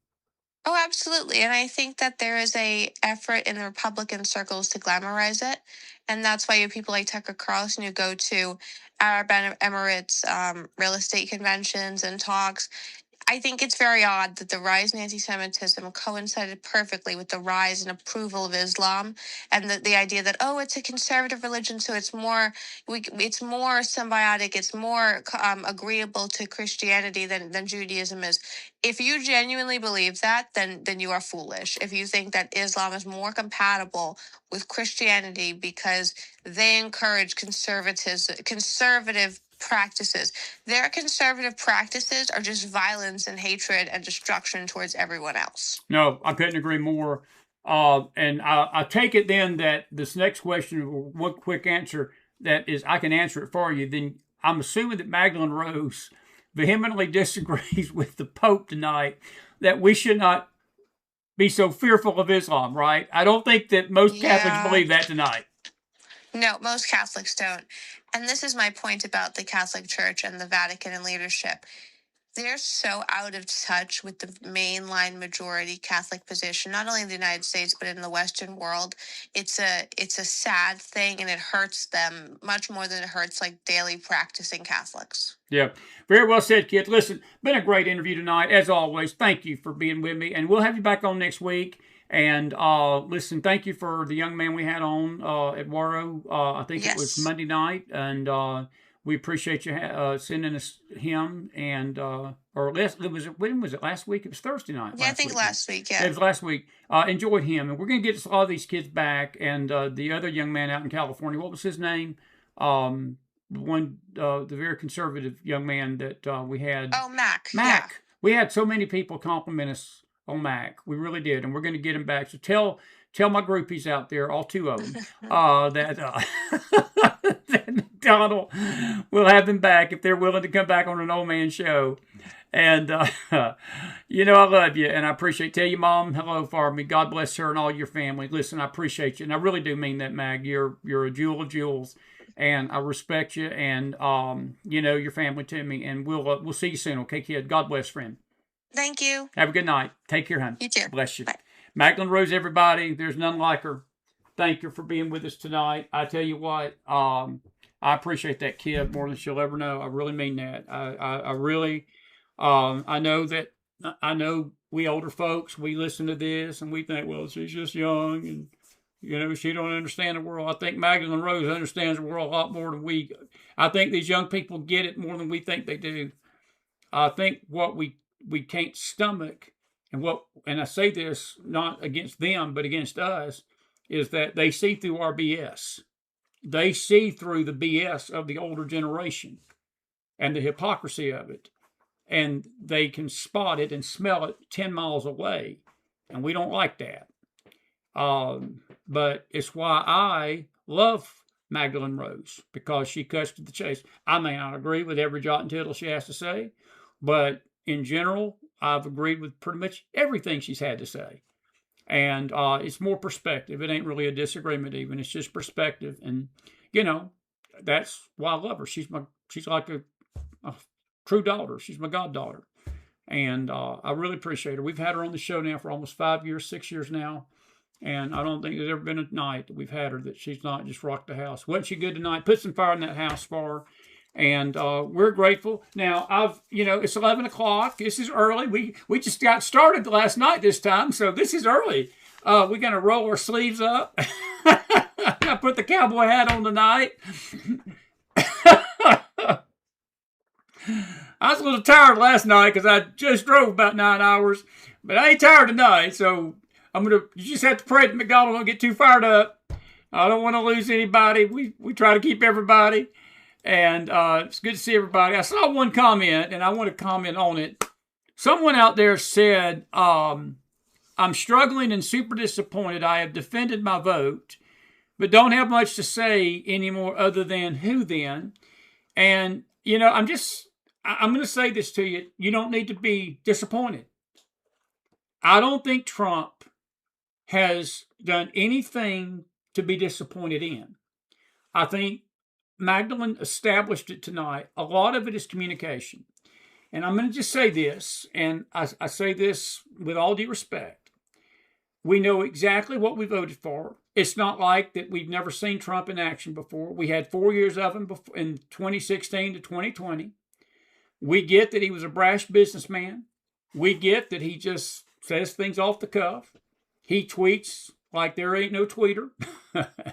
S2: Oh, absolutely. And I think that there is a effort in the Republican circles to glamorize it. And that's why you have people like Tucker Carlson who go to Arab Emirates real estate conventions and talks. I think it's very odd that the rise in anti-Semitism coincided perfectly with the rise in approval of Islam, and the idea that, it's a conservative religion, so it's more symbiotic, it's more agreeable to Christianity than Judaism is. If you genuinely believe that, then you are foolish. If you think that Islam is more compatible with Christianity because they encourage conservative practices. Their conservative practices are just violence and hatred and destruction towards everyone else.
S1: No, I couldn't agree more. And I take it then that this next question, one quick answer, that is, I can answer it for you. Then I'm assuming that Magdalene Rose vehemently disagrees with the Pope tonight, that we should not be so fearful of Islam, right? I don't think that most Catholics
S2: Yeah.
S1: believe that tonight.
S2: No, most Catholics don't. And this is my point about the Catholic Church and the Vatican and leadership. They're so out of touch with the mainline majority Catholic position, not only in the United States, but in the Western world. It's a sad thing, and it hurts them much more than it hurts like daily practicing Catholics.
S1: Yeah, very well said, kid. Listen, been a great interview tonight, as always. Thank you for being with me, and we'll have you back on next week. And listen, thank you for the young man we had on at Waro. I think it was Monday night, and we appreciate you sending us him. And or last, when was it? Last week? It was Thursday night.
S2: Yeah, I think last week. Yeah,
S1: it was last week. Enjoyed him, and we're going to get all these kids back. And the other young man out in California, what was his name? The very conservative young man that we had.
S2: Oh, Mac.
S1: Mac.
S2: Yeah.
S1: We had so many people compliment us on Mac. We really did, and we're going to get him back. So tell my groupies out there, all two of them, that McDonald will have them back if they're willing to come back on an old man show. And you know I love you, and I appreciate. Tell your mom hello for me. God bless her and all your family. Listen, I appreciate you, and I really do mean that, Mag. You're a jewel of jewels. And I respect you, and you know your family to me, and we'll see you soon, okay, kid? God bless, friend.
S2: Thank you.
S1: Have a good night. Take care, hon.
S2: You too.
S1: Bless you.
S2: Bye.
S1: Magdalene Rose, everybody. There's none like her. Thank you for being with us tonight. I tell you what, I appreciate that kid more than she'll ever know. I really mean that. I really, I know we older folks, we listen to this and we think, well, she's just young and. You know, she don't understand the world. I think Magdalene Rose understands the world a lot more than we. I think these young people get it more than we think they do. I think what we can't stomach, and I say this not against them, but against us, is that they see through our BS. They see through the BS of the older generation and the hypocrisy of it. And they can spot it and smell it 10 miles away. And we don't like that. But it's why I love Magdalene Rose, because she cuts to the chase. I may not agree with every jot and tittle she has to say, but in general, I've agreed with pretty much everything she's had to say. And it's more perspective. It ain't really a disagreement even. It's just perspective. And, you know, that's why I love her. She's like a true daughter. She's my goddaughter. And I really appreciate her. We've had her on the show now for almost 5 years, 6 years now. And I don't think there's ever been a night that we've had her that she's not just rocked the house. Wasn't she good tonight? Put some fire in that house for her. And we're grateful. Now, it's 11 o'clock. This is early. We just got started last night this time, so this is early. We're going to roll our sleeves up. I put the cowboy hat on tonight. I was a little tired last night because I just drove about 9 hours, but I ain't tired tonight, so you just have to pray that McDonald don't get too fired up. I don't want to lose anybody. We try to keep everybody. And it's good to see everybody. I saw one comment, and I want to comment on it. Someone out there said, I'm struggling and super disappointed. I have defended my vote, but don't have much to say anymore other than who then. And, I'm going to say this to you. You don't need to be disappointed. I don't think Trump has done anything to be disappointed in. I think Magdalene established it tonight. A lot of it is communication. And I'm going to just say this, and I say this with all due respect. We know exactly what we voted for. It's not like that we've never seen Trump in action before. We had 4 years of him in 2016 to 2020. We get that he was a brash businessman. We get that he just says things off the cuff. He tweets like there ain't no tweeter.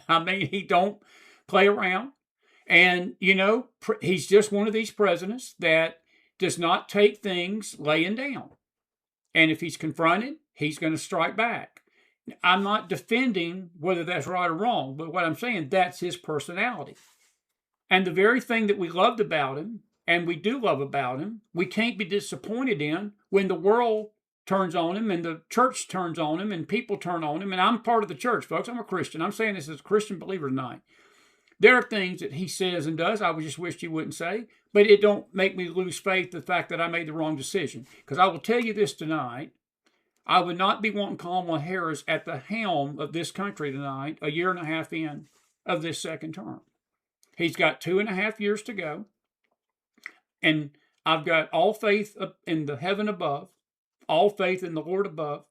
S1: I mean, he don't play around. And, he's just one of these presidents that does not take things laying down. And if he's confronted, he's going to strike back. I'm not defending whether that's right or wrong, but what I'm saying, that's his personality. And the very thing that we loved about him, and we do love about him, we can't be disappointed in when the world turns on him and the church turns on him and people turn on him. And I'm part of the church, folks. I'm a Christian. I'm saying this as a Christian believer tonight. There are things that he says and does I would just wish he wouldn't say, but it don't make me lose faith in the fact that I made the wrong decision. Because I will tell you this tonight, I would not be wanting Kamala Harris at the helm of this country tonight, a year and a half in of this second term. He's got 2.5 years to go. And I've got all faith in the heaven above, all faith in the Lord above.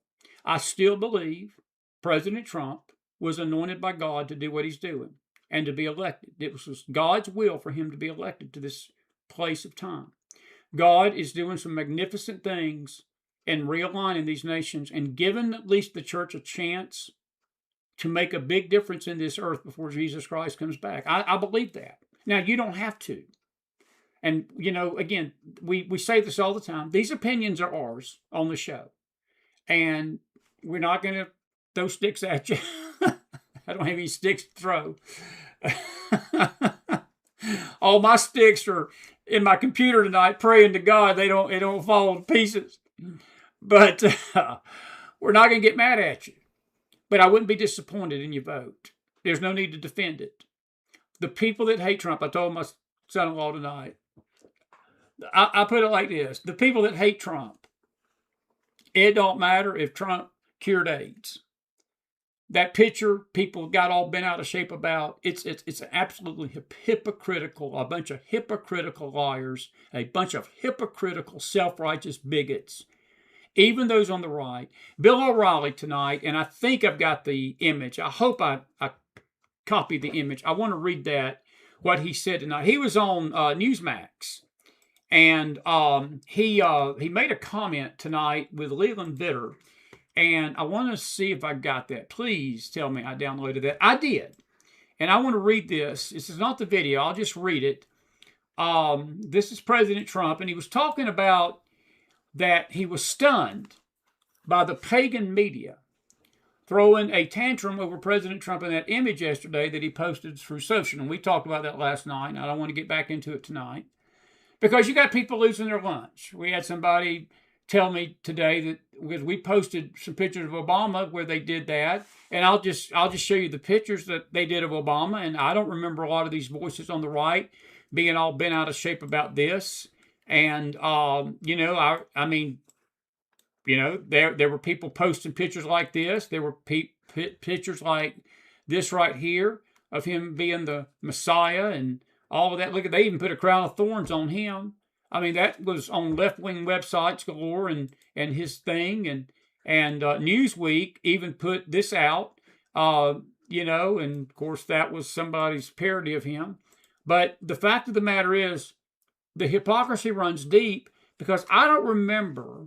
S1: I still believe President Trump was anointed by God to do what he's doing and to be elected. It was God's will for him to be elected to this place of time. God is doing some magnificent things in realigning these nations and giving at least the church a chance to make a big difference in this earth before Jesus Christ comes back. I believe that. Now, you don't have to. And, again, we say this all the time. These opinions are ours on the show. And we're not going to throw sticks at you. I don't have any sticks to throw. All my sticks are in my computer tonight praying to God they don't fall to pieces. But we're not going to get mad at you. But I wouldn't be disappointed in your vote. There's no need to defend it. The people that hate Trump, I told my son-in-law tonight, I put it like this. The people that hate Trump, it don't matter if Trump cured AIDS. That picture people got all bent out of shape about, it's absolutely hypocritical, a bunch of hypocritical liars, a bunch of hypocritical, self-righteous bigots. Even those on the right. Bill O'Reilly tonight, and I think I've got the image. I hope I copied the image. I want to read that, what he said tonight. He was on Newsmax, and he made a comment tonight with Leland Vitter, and I want to see if I got that. Please tell me I downloaded that. I did, and I want to read this. This is not the video. I'll just read it. This is President Trump, and he was talking about that he was stunned by the pagan media throwing a tantrum over President Trump in that image yesterday that he posted through social. And we talked about that last night, and I don't want to get back into it tonight. Because you got people losing their lunch. We had somebody tell me today that because we posted some pictures of Obama where they did that, and I'll just show you the pictures that they did of Obama, and I don't remember a lot of these voices on the right being all bent out of shape about this. And, there were people posting pictures like this. There were pictures like this right here of him being the Messiah and all of that. Look, they even put a crown of thorns on him. I mean, that was on left-wing websites galore and his thing. And Newsweek even put this out, and of course that was somebody's parody of him. But the fact of the matter is, the hypocrisy runs deep because I don't remember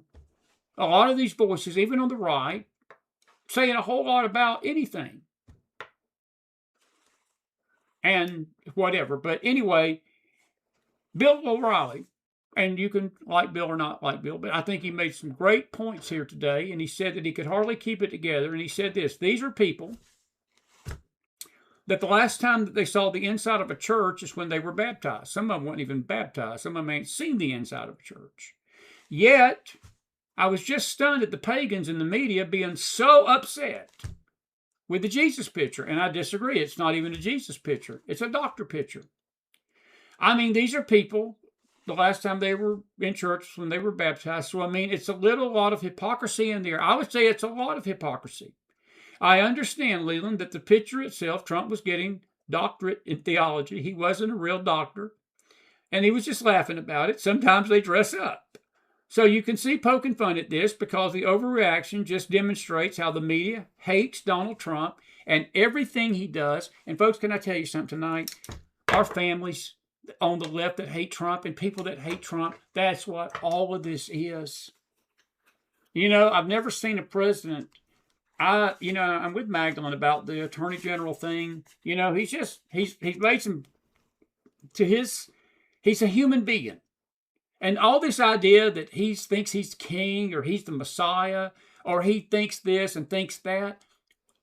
S1: a lot of these voices, even on the right, saying a whole lot about anything. And whatever. But anyway, Bill O'Reilly, and you can like Bill or not like Bill, but I think he made some great points here today. And he said that he could hardly keep it together. And he said this: these are people that the last time that they saw the inside of a church is when they were baptized. Some of them weren't even baptized. Some of them ain't seen the inside of a church. Yet, I was just stunned at the pagans in the media being so upset with the Jesus picture. And I disagree. It's not even a Jesus picture. It's a doctor picture. I mean, these are people, the last time they were in church when they were baptized. So, I mean, it's a lot of hypocrisy in there. I would say it's a lot of hypocrisy. I understand, Leland, that the picture itself, Trump was getting doctorate in theology. He wasn't a real doctor. And he was just laughing about it. Sometimes they dress up. So you can see poking fun at this because the overreaction just demonstrates how the media hates Donald Trump and everything he does. And folks, can I tell you something tonight? Our families on the left that hate Trump and people that hate Trump, that's what all of this is. I've never seen a president. I'm with Magdalene about the Attorney General thing. He's made some he's a human being. And all this idea that he thinks he's king or he's the Messiah or he thinks this and thinks that.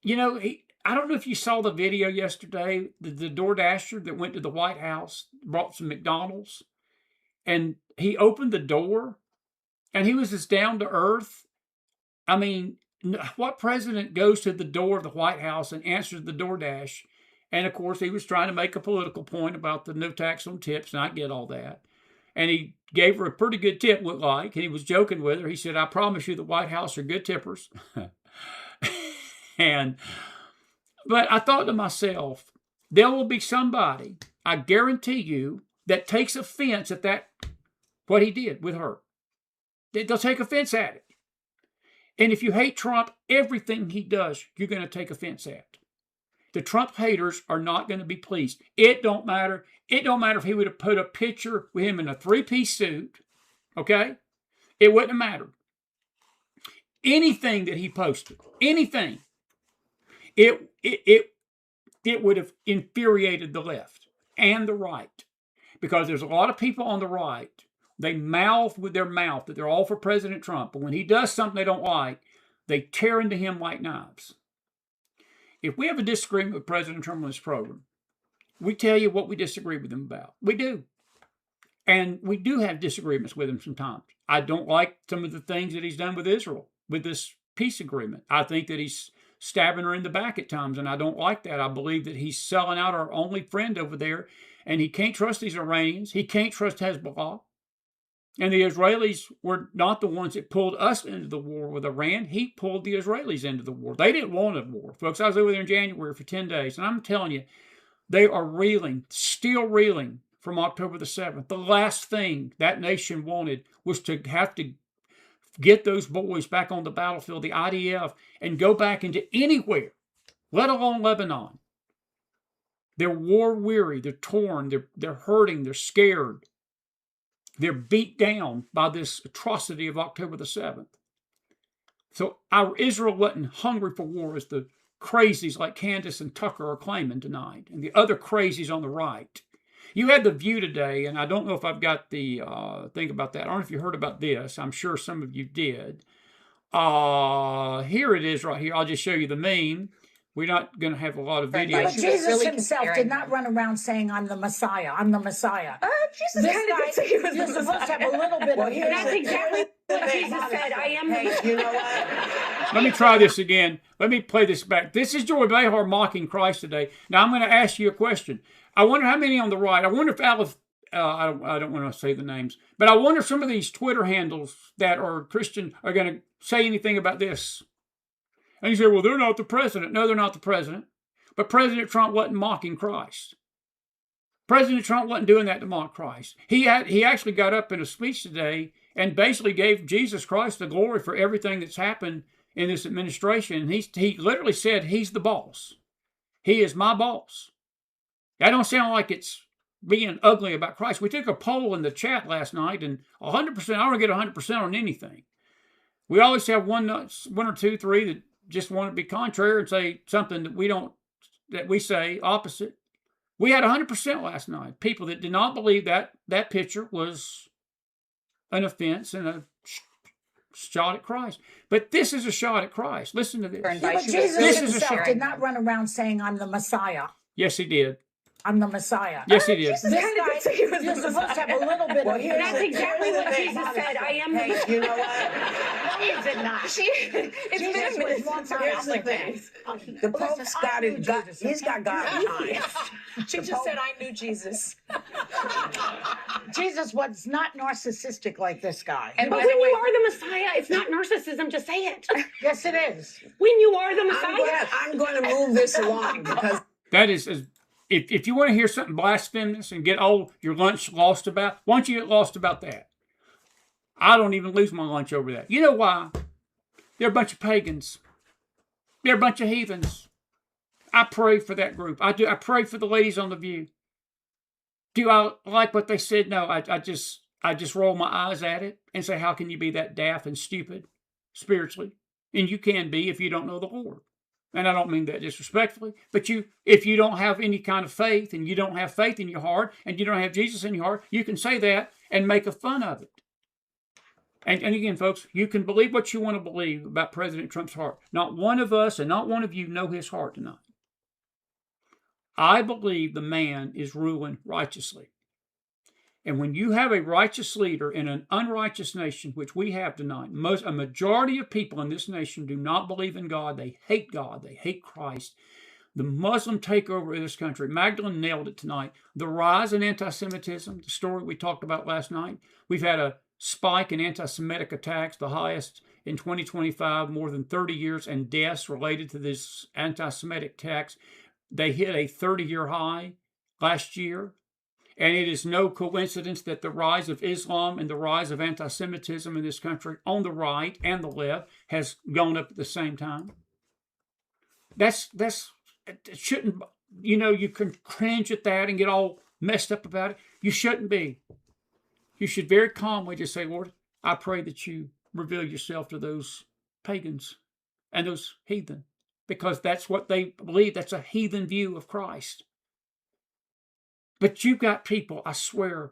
S1: I don't know if you saw the video yesterday, the DoorDasher that went to the White House, brought some McDonald's, and he opened the door and he was as down to earth. I mean, what president goes to the door of the White House and answers the DoorDash? And of course, he was trying to make a political point about the no tax on tips, and I get all that. And he gave her a pretty good tip, looked like, and he was joking with her. He said, I promise you the White House are good tippers. But I thought to myself, there will be somebody, I guarantee you, that takes offense at that, what he did with her. They'll take offense at it. And if you hate Trump, everything he does, you're going to take offense at. The Trump haters are not going to be pleased. It don't matter. It don't matter if he would have put a picture with him in a three-piece suit, okay? It wouldn't have mattered. Anything that he posted, anything, it would have infuriated the left and the right, because there's a lot of people on the right, they mouth with their mouth that they're all for President Trump, but when he does something they don't like, they tear into him like knives. If we have a disagreement with President Trump on this program, we tell you what we disagree with him about. We do. And we do have disagreements with him sometimes. I don't like some of the things that he's done with Israel, with this peace agreement. I think that he's stabbing her in the back at times, and I don't like that. I believe that he's selling out our only friend over there, and he can't trust these Iranians. He can't trust Hezbollah. And the Israelis were not the ones that pulled us into the war with Iran. He pulled the Israelis into the war. They didn't want a war. Folks, I was over there in January for 10 days, and I'm telling you, they are reeling, still reeling from October the 7th. The last thing that nation wanted was to have to get those boys back on the battlefield, the IDF, and go back into anywhere, let alone Lebanon. They're war weary, they're torn, they're hurting, they're scared. They're beat down by this atrocity of October the 7th. So Israel wasn't hungry for war as the crazies like Candace and Tucker are claiming tonight, and the other crazies on the right. You had The View today, and I don't know if I've got the thing about that. I don't know if you heard about this. I'm sure some of you did. Here it is right here. I'll just show you the meme. We're not going to have a lot of videos.
S3: But Jesus himself did not run around saying, I'm the Messiah. I'm the Messiah.
S2: Jesus kind of did say he was
S3: You're supposed to have a little bit of...
S2: That's exactly what Jesus said. I am the...
S3: You know what?
S1: Let me try this again. Let me play this back. This is Joy Behar mocking Christ today. Now I'm going to ask you a question. I wonder how many on the right. I wonder if Aleph, I don't want to say the names, but I wonder if some of these Twitter handles that are Christian are going to say anything about this. And you say, well, they're not the president. No, they're not the president. But President Trump wasn't mocking Christ. President Trump wasn't doing that to mock Christ. He actually got up in a speech today and basically gave Jesus Christ the glory for everything that's happened in this administration. And he literally said, he's the boss. He is my boss. That don't sound like it's being ugly about Christ. We took a poll in the chat last night, and 100%, I don't get 100% on anything. We always have one or two, three that just want to be contrary and say something that we say opposite. We had 100% last night. People that did not believe that picture was an offense and a shot at Christ. But this is a shot at Christ. Listen to this.
S3: Yeah, but Jesus himself did not run around saying, I'm the Messiah.
S1: Yes, he did.
S3: I'm the Messiah.
S1: Yes, he did.
S3: This guy, you're supposed to have a little bit of...
S2: That's exactly what Jesus said. I am the...
S3: You know what? No, he did not.
S2: It's been
S3: Here's the thing. The Pope's he's got God behind.
S2: She just said, I knew Jesus.
S3: Jesus was not narcissistic like this guy.
S2: But when you are the Messiah, it's not narcissism to say it.
S3: Yes, it is.
S2: When you are the Messiah.
S3: I'm going to move this along because...
S1: That is... If you want to hear something blasphemous and get your lunch lost about, why don't you get lost about that? I don't even lose my lunch over that. You know why? They're a bunch of pagans. They're a bunch of heathens. I pray for that group. I do. I pray for the ladies on The View. Do I like what they said? No, I just roll my eyes at it and say, how can you be that daft and stupid spiritually? And you can be if you don't know the Lord. And I don't mean that disrespectfully, but if you don't have any kind of faith and you don't have faith in your heart and you don't have Jesus in your heart, you can say that and make a fun of it. And again, folks, you can believe what you want to believe about President Trump's heart. Not one of us and not one of you know his heart tonight. I believe the man is ruling righteously. And when you have a righteous leader in an unrighteous nation, which we have tonight, a majority of people in this nation do not believe in God. They hate God. They hate Christ. the Muslim takeover of this country. Magdalene nailed it tonight. The rise in anti-Semitism, the story we talked about last night. We've had a spike in anti-Semitic attacks, the highest in 2025, more than 30 years, and deaths related to this anti-Semitic attacks. They hit a 30-year high last year. And it is no coincidence that the rise of Islam and the rise of anti-Semitism in this country on the right and the left has gone up at the same time. It shouldn't, you can cringe at that and get all messed up about it. You shouldn't be. You should very calmly just say, Lord, I pray that you reveal yourself to those pagans and those heathen, because that's what they believe. That's a heathen view of Christ. But you've got people, I swear,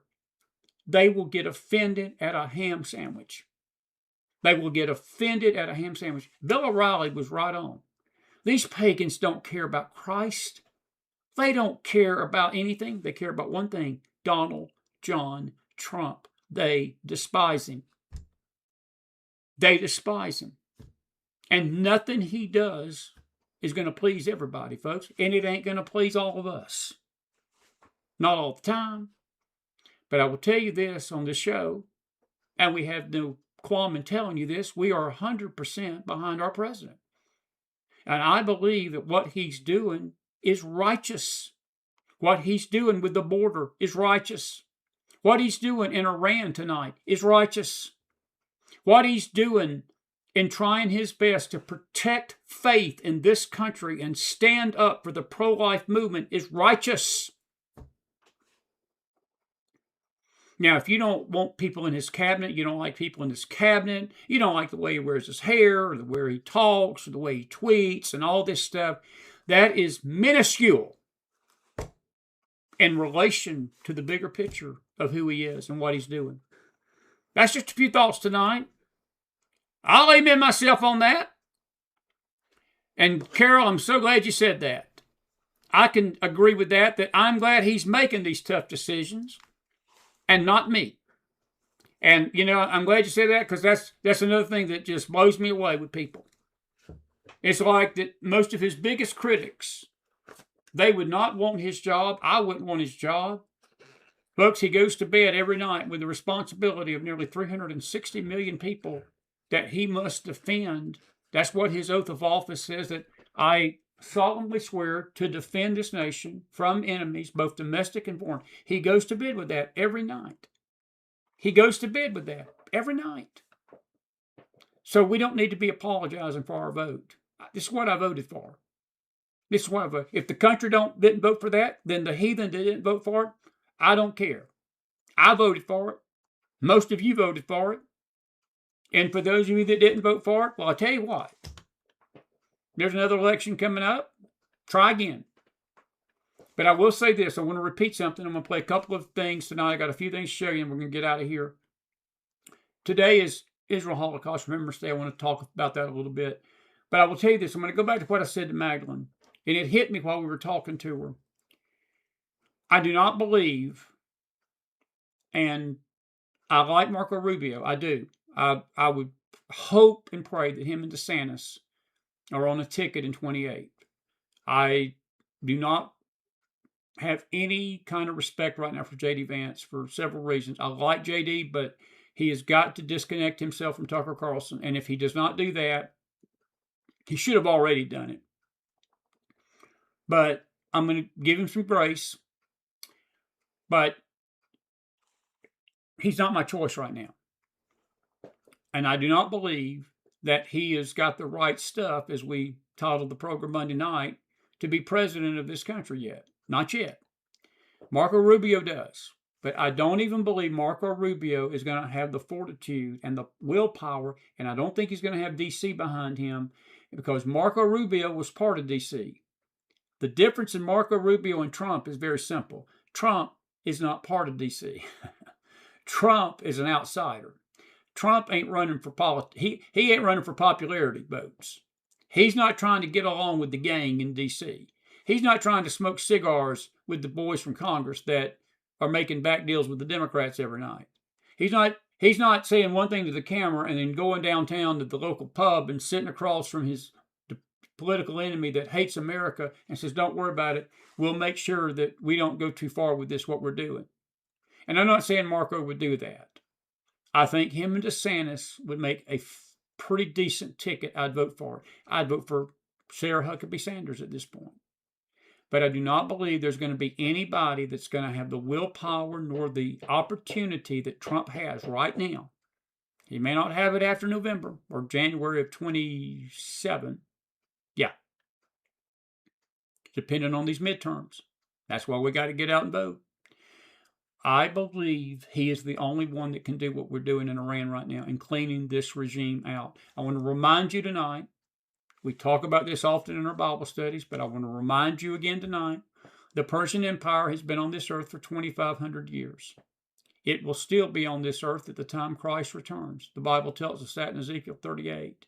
S1: they will get offended at a ham sandwich. They will get offended at a ham sandwich. Bill O'Reilly was right on. These pagans don't care about Christ. They don't care about anything. They care about one thing: Donald John Trump. They despise him. They despise him. And nothing he does is going to please everybody, folks. And it ain't going to please all of us. Not all the time. But I will tell you this on this show, and we have no qualm in telling you this, we are 100% behind our president. And I believe that what he's doing is righteous. What he's doing with the border is righteous. What he's doing in Iran tonight is righteous. What he's doing in trying his best to protect faith in this country and stand up for the pro-life movement is righteous. Now, if you don't want people in his cabinet, you don't like people in his cabinet, you don't like the way he wears his hair, or the way he talks, or the way he tweets, and all this stuff, that is minuscule in relation to the bigger picture of who he is and what he's doing. That's just a few thoughts tonight. I'll amen myself on that. And Carol, I'm so glad you said that. I can agree with that I'm glad he's making these tough decisions and not me. And, I'm glad you said that, because that's another thing that just blows me away with people. It's like that most of his biggest critics, they would not want his job. I wouldn't want his job. Folks, he goes to bed every night with the responsibility of nearly 360 million people that he must defend. That's what his oath of office says, that I solemnly swear to defend this nation from enemies, both domestic and foreign. He goes to bed with that every night. He goes to bed with that every night. So we don't need to be apologizing for our vote. This is what I voted for. This is what I voted. If the country didn't vote for that, then the heathen didn't vote for it. I don't care. I voted for it. Most of you voted for it. And for those of you that didn't vote for it, well, I'll tell you what. There's another election coming up. Try again. But I will say this. I want to repeat something. I'm going to play a couple of things tonight. I got a few things to show you, and we're going to get out of here. Today is Israel Holocaust Remembrance Day. I want to talk about that a little bit. But I will tell you this. I'm going to go back to what I said to Magdalene. And it hit me while we were talking to her. I do not believe, and I like Marco Rubio. I do. I would hope and pray that him and DeSantis are on a ticket in 28. I do not have any kind of respect right now for J.D. Vance for several reasons. I like J.D., but he has got to disconnect himself from Tucker Carlson. And if he does not do that, he should have already done it. But I'm going to give him some grace. But he's not my choice right now. And I do not believe that he has got the right stuff, as we titled the program Monday night, to be president of this country yet. Not yet. Marco Rubio does. But I don't even believe Marco Rubio is going to have the fortitude and the willpower, and I don't think he's going to have D.C. behind him, because Marco Rubio was part of D.C. The difference in Marco Rubio and Trump is very simple. Trump is not part of D.C. Trump is an outsider. Trump ain't running for politics. He ain't running for popularity votes. He's not trying to get along with the gang in D.C. He's not trying to smoke cigars with the boys from Congress that are making back deals with the Democrats every night. He's not saying one thing to the camera and then going downtown to the local pub and sitting across from his political enemy that hates America and says, don't worry about it. We'll make sure that we don't go too far with this, what we're doing. And I'm not saying Marco would do that. I think him and DeSantis would make a pretty decent ticket. I'd vote for it. I'd vote for Sarah Huckabee Sanders at this point. But I do not believe there's going to be anybody that's going to have the willpower nor the opportunity that Trump has right now. He may not have it after November or January of 27. Yeah. Depending on these midterms. That's why we got to get out and vote. I believe he is the only one that can do what we're doing in Iran right now and cleaning this regime out. I want to remind you tonight, we talk about this often in our Bible studies, but I want to remind you again tonight, the Persian Empire has been on this earth for 2,500 years. It will still be on this earth at the time Christ returns. The Bible tells us that in Ezekiel 38.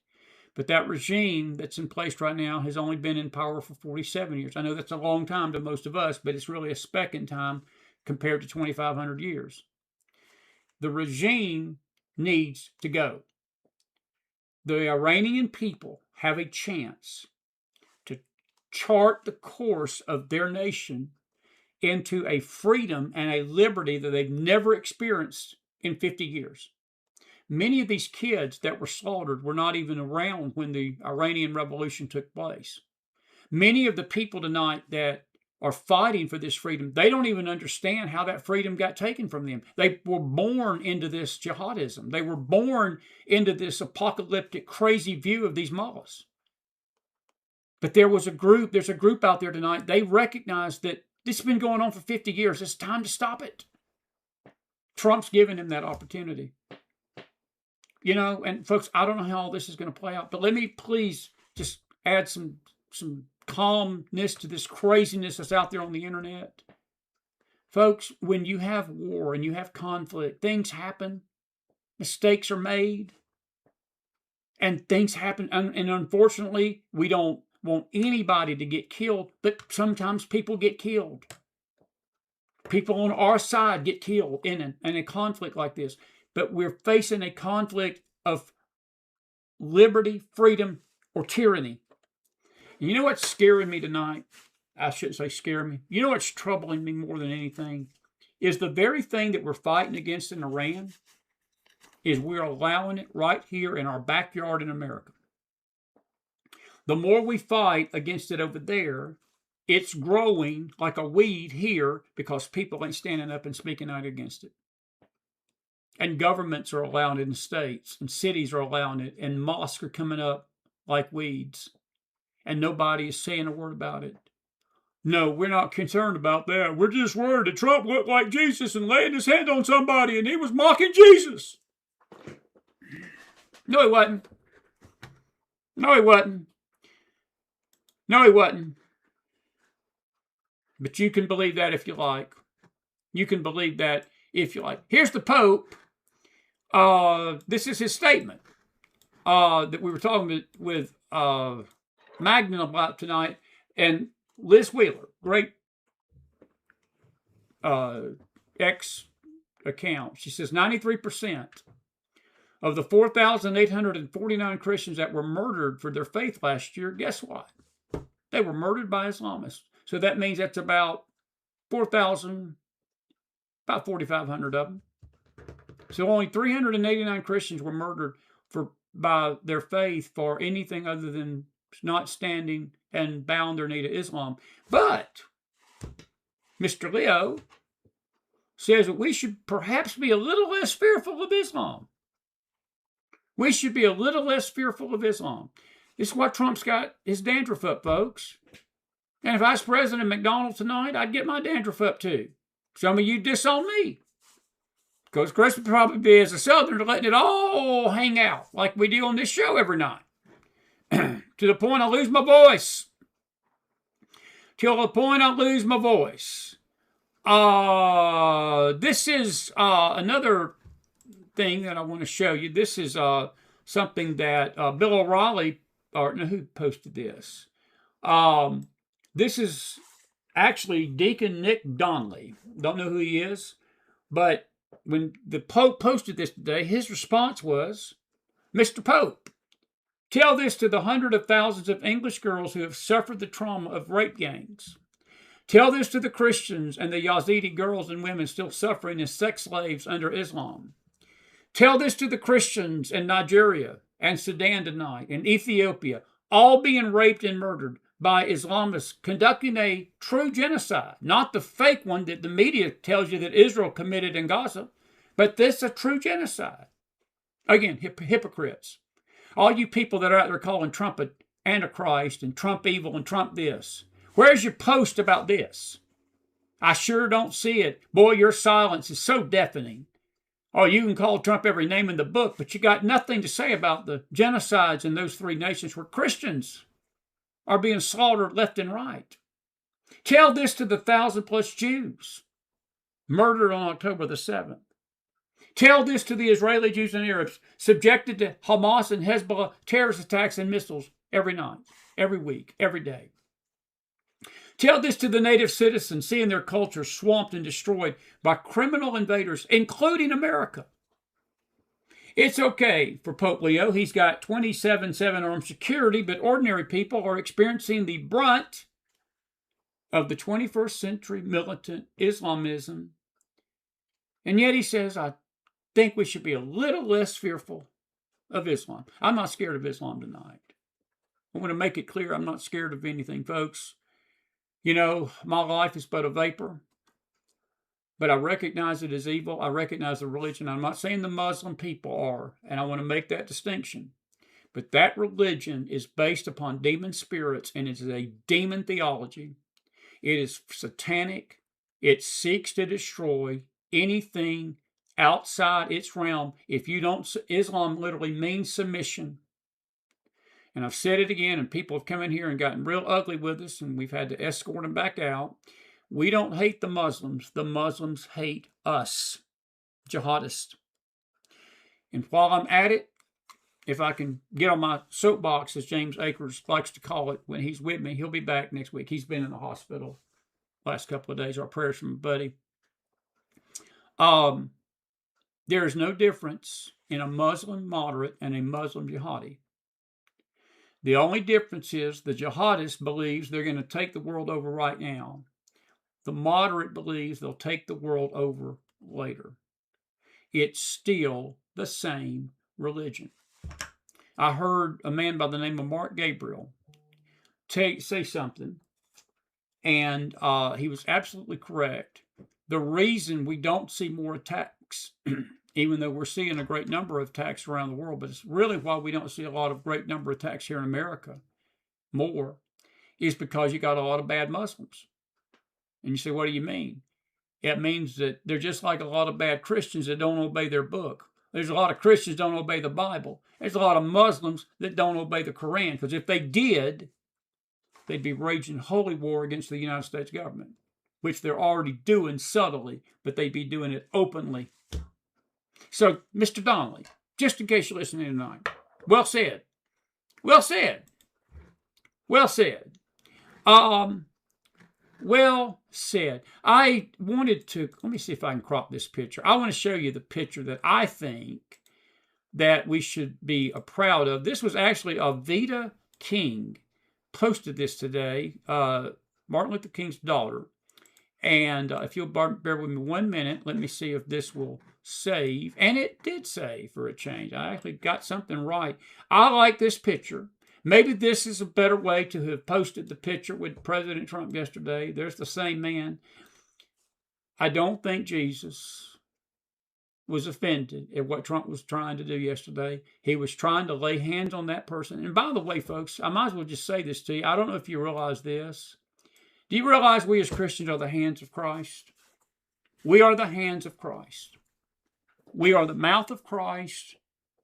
S1: But that regime that's in place right now has only been in power for 47 years. I know that's a long time to most of us, but it's really a speck in time compared to 2,500 years. The regime needs to go. The Iranian people have a chance to chart the course of their nation into a freedom and a liberty that they've never experienced in 50 years. Many of these kids that were slaughtered were not even around when the Iranian Revolution took place. Many of the people tonight that are fighting for this freedom, they don't even understand how that freedom got taken from them. They were born into this jihadism. They were born into this apocalyptic, crazy view of these mullahs. But there's a group out there tonight, they recognize that this has been going on for 50 years. It's time to stop it. Trump's giving him that opportunity. You know, and folks, I don't know how all this is going to play out, but let me please just add some calmness to this craziness that's out there on the internet. Folks, when you have war and you have conflict, things happen, mistakes are made, and things happen. And unfortunately, we don't want anybody to get killed, but sometimes people get killed. People on our side get killed in a conflict like this. But we're facing a conflict of liberty, freedom, or tyranny. And you know what's scaring me tonight? I shouldn't say scare me. You know what's troubling me more than anything? Is the very thing that we're fighting against in Iran, is we're allowing it right here in our backyard in America. The more we fight against it over there, it's growing like a weed here because people ain't standing up and speaking out against it. And governments are allowing it in states, and cities are allowing it, and mosques are coming up like weeds. And nobody is saying a word about it. No, we're not concerned about that. We're just worried that Trump looked like Jesus and laying his hand on somebody and he was mocking Jesus. No, he wasn't. No, he wasn't. No, he wasn't. But you can believe that if you like. You can believe that if you like. Here's the Pope. This is his statement that we were talking with Magnan about tonight. And Liz Wheeler, great X account. She says 93% of the 4,849 Christians that were murdered for their faith last year, guess what? They were murdered by Islamists. So that means that's about 4,000, about 4,500 of them. So only 389 Christians were murdered by their faith for anything other than not standing and bowing their knee to Islam. But Mr. Leo says that we should perhaps be a little less fearful of Islam. We should be a little less fearful of Islam. This is why Trump's got his dandruff up, folks. And if I was president of McDonald's tonight, I'd get my dandruff up too. Some of you disown me. Because Chris would probably be, as a Southerner, letting it all hang out like we do on this show every night. To the point I lose my voice. Till the point I lose my voice. This is another thing that I want to show you. This is something that Bill O'Reilly, or no, who posted this? This is actually Deacon Nick Donnelly. Don't know who he is, but when the Pope posted this today, his response was, Mr. Pope, Tell this to the hundreds of thousands of English girls who have suffered the trauma of rape gangs. Tell this to the Christians and the Yazidi girls and women still suffering as sex slaves under Islam. Tell this to the Christians in Nigeria and Sudan tonight, and Ethiopia, all being raped and murdered by Islamists conducting a true genocide, not the fake one that the media tells you that Israel committed in Gaza, but this is a true genocide. Again, hypocrites. All you people that are out there calling Trump an antichrist and Trump evil and Trump this. Where's your post about this? I sure don't see it. Boy, your silence is so deafening. Oh, you can call Trump every name in the book, but you got nothing to say about the genocides in those three nations where Christians are being slaughtered left and right. Tell this to the 1,000+ Jews murdered on October the 7th. Tell this to the Israeli Jews and Arabs subjected to Hamas and Hezbollah terrorist attacks and missiles every night, every week, every day. Tell this to the native citizens seeing their culture swamped and destroyed by criminal invaders, including America. It's okay for Pope Leo. He's got 27/7 armed security, but ordinary people are experiencing the brunt of the 21st century militant Islamism. And yet he says, I think we should be a little less fearful of Islam. I'm not scared of Islam tonight. I want to make it clear I'm not scared of anything, folks. You know, my life is but a vapor, but I recognize it as evil. I recognize the religion. I'm not saying the Muslim people are, and I want to make that distinction. But that religion is based upon demon spirits, and it's a demon theology. It is satanic. It seeks to destroy anything outside its realm. If you don't, Islam literally means submission. And I've said it again, and people have come in here and gotten real ugly with us, and we've had to escort them back out. We don't hate the Muslims. The Muslims hate us, jihadists. And while I'm at it, if I can get on my soapbox, as James Akers likes to call it, when he's with me, he'll be back next week. He's been in the hospital last couple of days. Our prayers from a buddy. There is no difference in a Muslim moderate and a Muslim jihadi. The only difference is the jihadist believes they're going to take the world over right now. The moderate believes they'll take the world over later. It's still the same religion. I heard a man by the name of Mark Gabriel say something, and he was absolutely correct. The reason we don't see more attacks, even though we're seeing a great number of attacks around the world, but it's really why we don't see a lot of great number of attacks here in America more, is because you got a lot of bad Muslims. And you say, what do you mean? It means that they're just like a lot of bad Christians that don't obey their book. There's a lot of Christians that don't obey the Bible. There's a lot of Muslims that don't obey the Quran, because if they did, they'd be waging holy war against the United States government, which they're already doing subtly, but they'd be doing it openly. So, Mr. Donnelly, just in case you're listening tonight, well said. Well said. Well said. Well said. I wanted to, let me see if I can crop this picture. I want to show you the picture that I think that we should be proud of. This was actually Avita King posted this today, Martin Luther King's daughter. And if you'll bear with me 1 minute, let me see if this will save. And it did save for a change. I actually got something right. I like this picture. Maybe this is a better way to have posted the picture with President Trump yesterday. There's the same man. I don't think Jesus was offended at what Trump was trying to do yesterday. He was trying to lay hands on that person. And by the way, folks, I might as well just say this to you. I don't know if you realize this. Do you realize we as Christians are the hands of Christ? We are the hands of Christ. We are the mouth of Christ.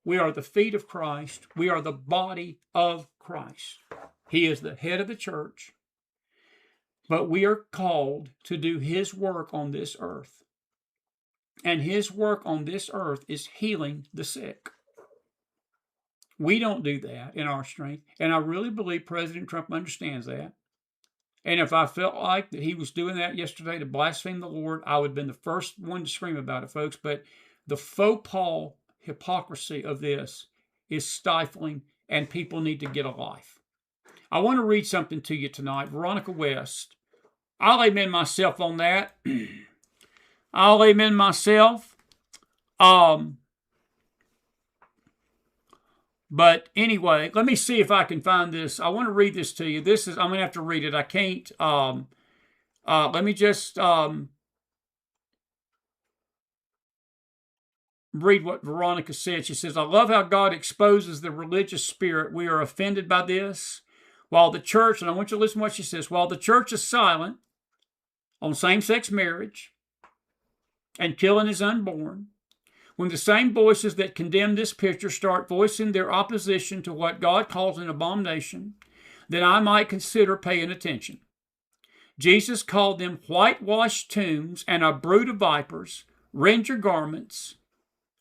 S1: We are the feet of Christ. We are the body of Christ. He is the head of the church. But we are called to do His work on this earth. And His work on this earth is healing the sick. We don't do that in our strength. And I really believe President Trump understands that. And if I felt like that he was doing that yesterday to blaspheme the Lord, I would have been the first one to scream about it, folks. But the faux pas hypocrisy of this is stifling and people need to get a life. I want to read something to you tonight. Veronica West. I'll amen myself on that. I'll amen myself. But anyway, let me see if I can find this. I want to read this to you. I'm going to have to read it. I can't. Let me just read what Veronica said. She says, I love how God exposes the religious spirit. We are offended by this. While the church, and I want you to listen to what she says, while the church is silent on same-sex marriage and killing his unborn, when the same voices that condemn this picture start voicing their opposition to what God calls an abomination, then I might consider paying attention. Jesus called them whitewashed tombs and a brood of vipers. Rend your garments,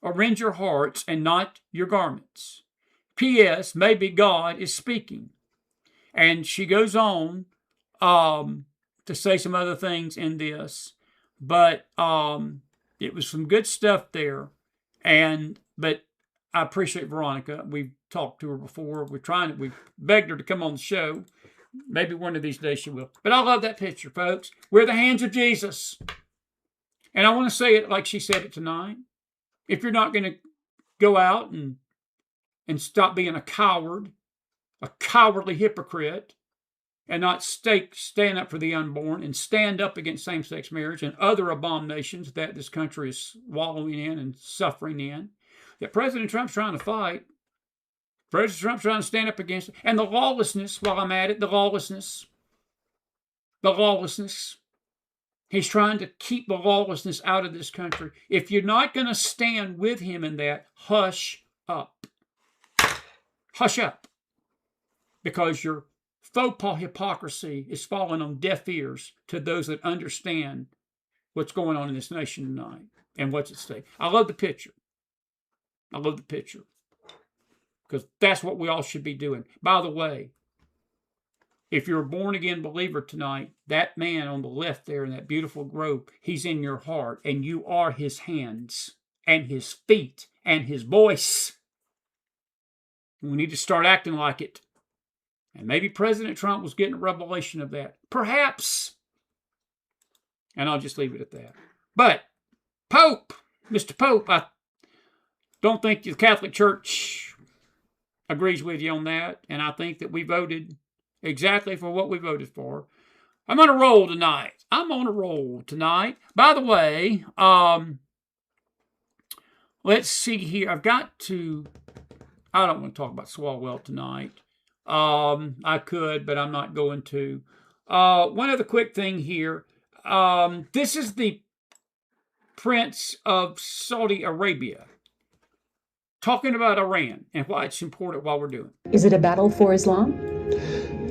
S1: or rend your hearts and not your garments. P.S. Maybe God is speaking. And she goes on to say some other things in this. But it was some good stuff there. But I appreciate Veronica. We've talked to her before. We've begged her to come on the show. Maybe one of these days she will. But I love that picture, folks. We're the hands of Jesus. And I want to say it like she said it tonight. If you're not going to go out and stop being a coward, a cowardly hypocrite, and not stand up for the unborn and stand up against same-sex marriage and other abominations that this country is wallowing in and suffering in, that President Trump's trying to fight. President Trump's trying to stand up against it. And the lawlessness, while I'm at it, the lawlessness. He's trying to keep the lawlessness out of this country. If you're not going to stand with him in that, hush up. Hush up. Because your faux pas hypocrisy is falling on deaf ears to those that understand what's going on in this nation tonight and what's at stake. I love the picture. Because that's what we all should be doing. By the way, if you're a born-again believer tonight, that man on the left there in that beautiful grove, he's in your heart, and you are his hands and his feet and his voice. We need to start acting like it. And maybe President Trump was getting a revelation of that. Perhaps. And I'll just leave it at that. But, Pope, Mr. Pope, I don't think the Catholic Church agrees with you on that. And I think that we voted exactly for what we voted for. I'm on a roll tonight. By the way, let's see here. I don't want to talk about Swalwell tonight. I could, but I'm not going to. One other quick thing here. This is the Prince of Saudi Arabia talking about Iran and why it's important while we're doing it.
S4: Is it a battle for Islam?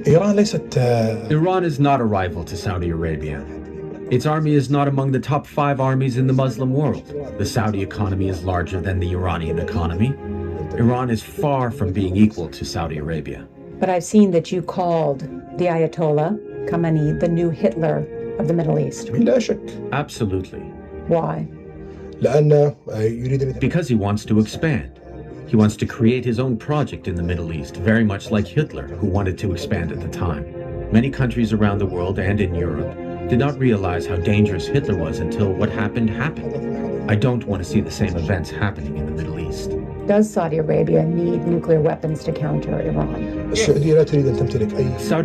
S5: Iran is not a rival to Saudi Arabia. Its army is not among the top 5 armies in the Muslim world. The Saudi economy is larger than the Iranian economy. Iran is far from being equal to Saudi Arabia.
S4: But I've seen that you called the Ayatollah Khamenei the new Hitler of the Middle East.
S5: Absolutely.
S4: Why?
S5: Because he wants to expand. He wants to create his own project in the Middle East, very much like Hitler, who wanted to expand at the time. Many countries around the world and in Europe did not realize how dangerous Hitler was until what happened. I don't want to see the same events happening in the Middle East.
S4: Does Saudi Arabia need nuclear weapons to counter Iran?
S5: Saudi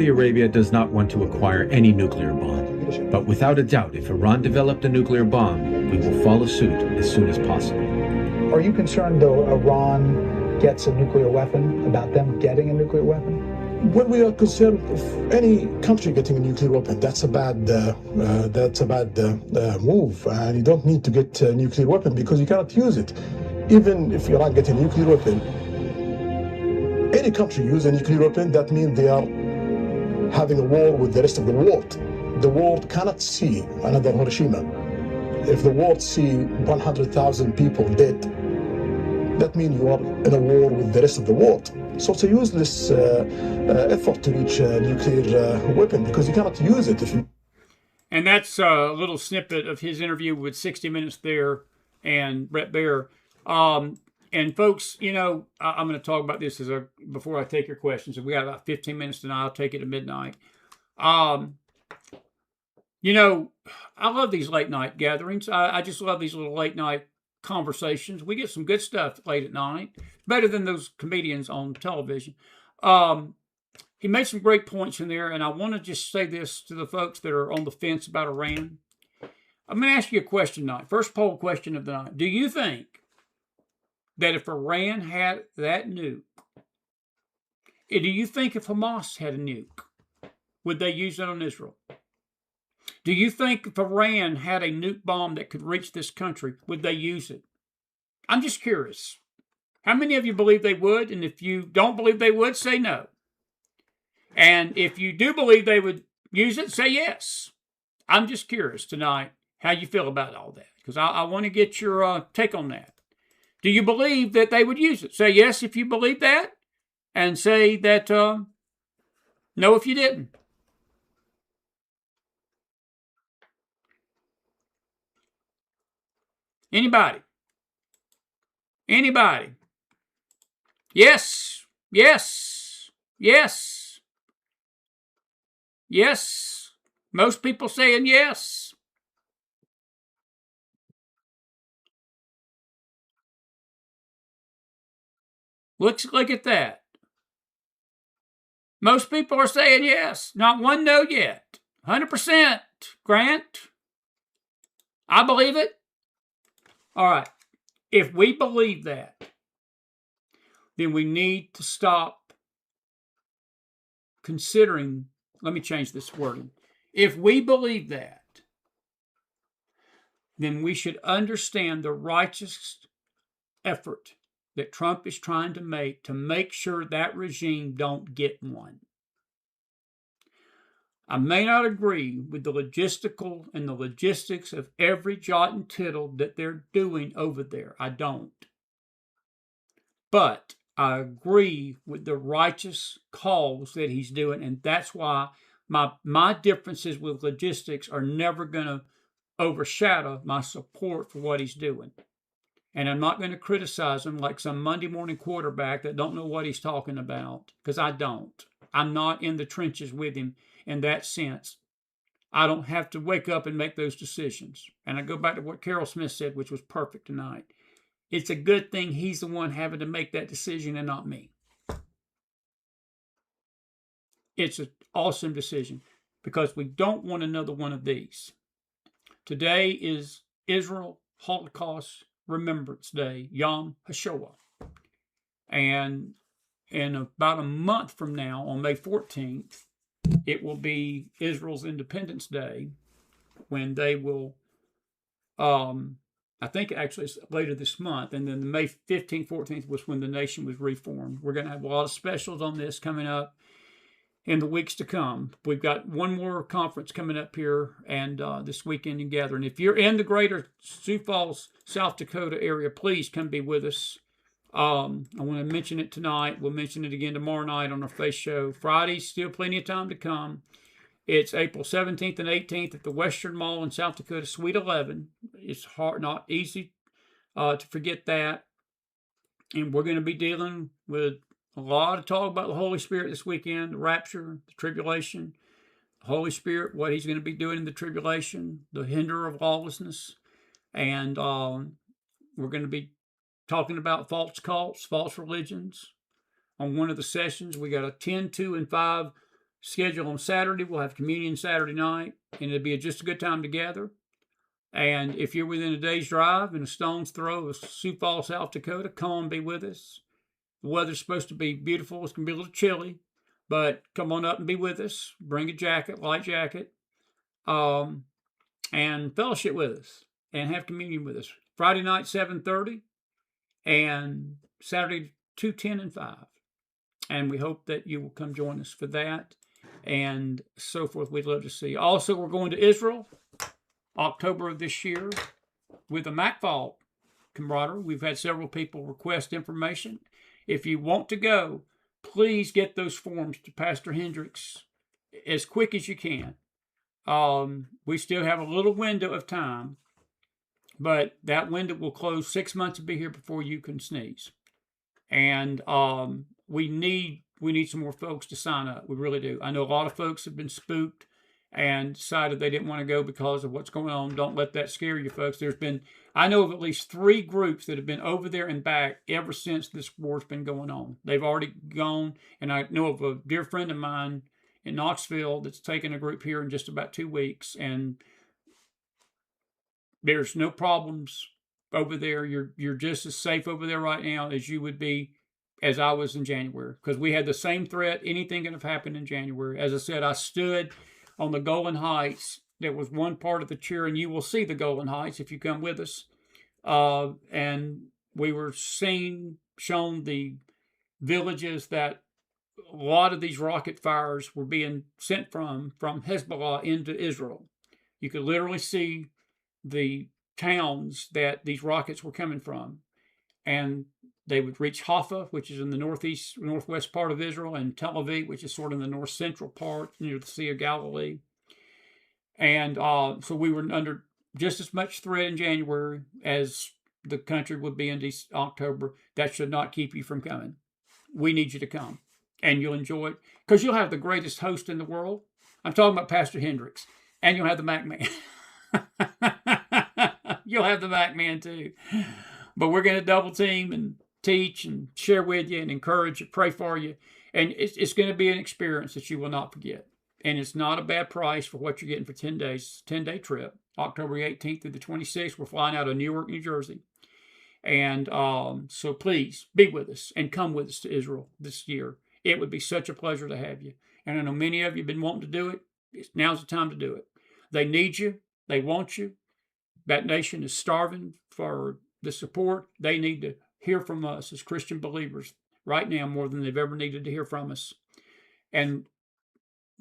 S5: Arabia does not want to acquire any nuclear bomb. But without a doubt, if Iran developed a nuclear bomb, we will follow suit as soon as possible.
S6: Are you concerned, though, Iran gets a nuclear weapon, about them getting a nuclear weapon?
S7: When we are concerned of any country getting a nuclear weapon, that's a bad move. And you don't need to get a nuclear weapon because you cannot use it. Even if Iran gets a nuclear weapon, any country use a nuclear weapon, that means they are having a war with the rest of the world. The world cannot see another Hiroshima. If the world see 100,000 people dead, that means you are in a war with the rest of the world. So it's a useless effort to reach a nuclear weapon because you cannot use it if you...
S1: And that's a little snippet of his interview with 60 Minutes there and Brett Baer. And folks, you know, I'm going to talk about this before I take your questions. If we got about 15 minutes tonight, I'll take it at midnight. You know, I love these late night gatherings. I just love these little late night conversations. We get some good stuff late at night, better than those comedians on television. He made some great points in there, and I want to just say this to the folks that are on the fence about Iran. I'm going to ask you a question tonight. First poll question of the night. Do you think that if Iran had that nuke, do you think if Hamas had a nuke, would they use it on Israel? Do you think if Iran had a nuke bomb that could reach this country, would they use it? I'm just curious. How many of you believe they would? And if you don't believe they would, say no. And if you do believe they would use it, say yes. I'm just curious tonight how you feel about all that, because I want to get your take on that. Do you believe that they would use it? Say yes if you believe that, and say that no if you didn't. Anybody? Anybody? Yes, yes, yes, yes. Most people saying yes. Let's look at that. Most people are saying yes. Not one no yet. 100%. Grant? I believe it. All right. If we believe that, then we need to stop considering, let me change this wording. If we believe that, then we should understand the righteous effort that Trump is trying to make sure that regime don't get one. I may not agree with the logistical and the logistics of every jot and tittle that they're doing over there. I don't. But I agree with the righteous cause that he's doing, and that's why my differences with logistics are never going to overshadow my support for what he's doing. And I'm not going to criticize him like some Monday morning quarterback that don't know what he's talking about, because I don't. I'm not in the trenches with him in that sense. I don't have to wake up and make those decisions. And I go back to what Carol Smith said, which was perfect tonight. It's a good thing he's the one having to make that decision and not me. It's an awesome decision because we don't want another one of these. Today is Israel Holocaust Remembrance Day, Yom HaShoah. And in about a month from now, on May 14th, it will be Israel's Independence Day, when they will, I think actually it's later this month, and then May 15th, 14th was when the nation was reformed. We're going to have a lot of specials on this coming up in the weeks to come. We've got one more conference coming up here and this weekend in Gathering. If you're in the greater Sioux Falls, South Dakota area, please come be with us. I want to mention it tonight. We'll mention it again tomorrow night on our face show. Friday, still plenty of time to come. It's April 17th and 18th at the Western Mall in South Dakota, Suite 11. It's hard, not easy to forget that. And we're going to be dealing with a lot of talk about the Holy Spirit this weekend, the rapture, the tribulation, the Holy Spirit, what he's going to be doing in the tribulation, the hinder of lawlessness. And we're going to be talking about false cults, false religions. On one of the sessions, we got a 10, 2, and 5 schedule on Saturday. We'll have communion Saturday night, and it'll be just a good time to gather. And if you're within a day's drive and a stone's throw of Sioux Falls, South Dakota, come on, be with us. The weather's supposed to be beautiful. It's going to be a little chilly, but come on up and be with us. Bring a jacket, light jacket, and fellowship with us and have communion with us. Friday night, 7:30, and Saturday, 2, 10, and 5. And we hope that you will come join us for that and so forth. We'd love to see you. Also, we're going to Israel, October of this year, with a McFiles camaraderie. We've had several people request information. If you want to go, please get those forms to Pastor Hendricks as quick as you can. We still have a little window of time, But that window will close 6 months to be here before you can sneeze. And we need some more folks to sign up. We really do. I know a lot of folks have been spooked and decided they didn't want to go because of what's going on. Don't let that scare you, folks. I know of at least 3 groups that have been over there and back ever since this war's been going on. They've already gone, and I know of a dear friend of mine in Knoxville that's taking a group here in just about 2 weeks, and there's no problems over there. You're just as safe over there right now as you would be as I was in January, because we had the same threat. Anything could have happened in January. As I said, I stood on the Golan Heights. There was one part of the chair, and you will see the Golan Heights if you come with us. And we were shown the villages that a lot of these rocket fires were being sent from Hezbollah into Israel. You could literally see the towns that these rockets were coming from. And they would reach Haifa, which is in the northwest part of Israel, and Tel Aviv, which is sort of in the north central part near the Sea of Galilee. And so we were under just as much threat in January as the country would be in October. That should not keep you from coming. We need you to come, and you'll enjoy it, because you'll have the greatest host in the world. I'm talking about Pastor Hendricks, and you'll have the McMan. You'll have the McMan too. But we're going to double team and teach and share with you and encourage you, pray for you. And it's going to be an experience that you will not forget. And it's not a bad price for what you're getting for 10 days, 10-day trip. October 18th through the 26th, we're flying out of Newark, New Jersey. And so please be with us and come with us to Israel this year. It would be such a pleasure to have you. And I know many of you have been wanting to do it. Now's the time to do it. They need you. They want you. That nation is starving for the support. They need to hear from us as Christian believers right now more than they've ever needed to hear from us. And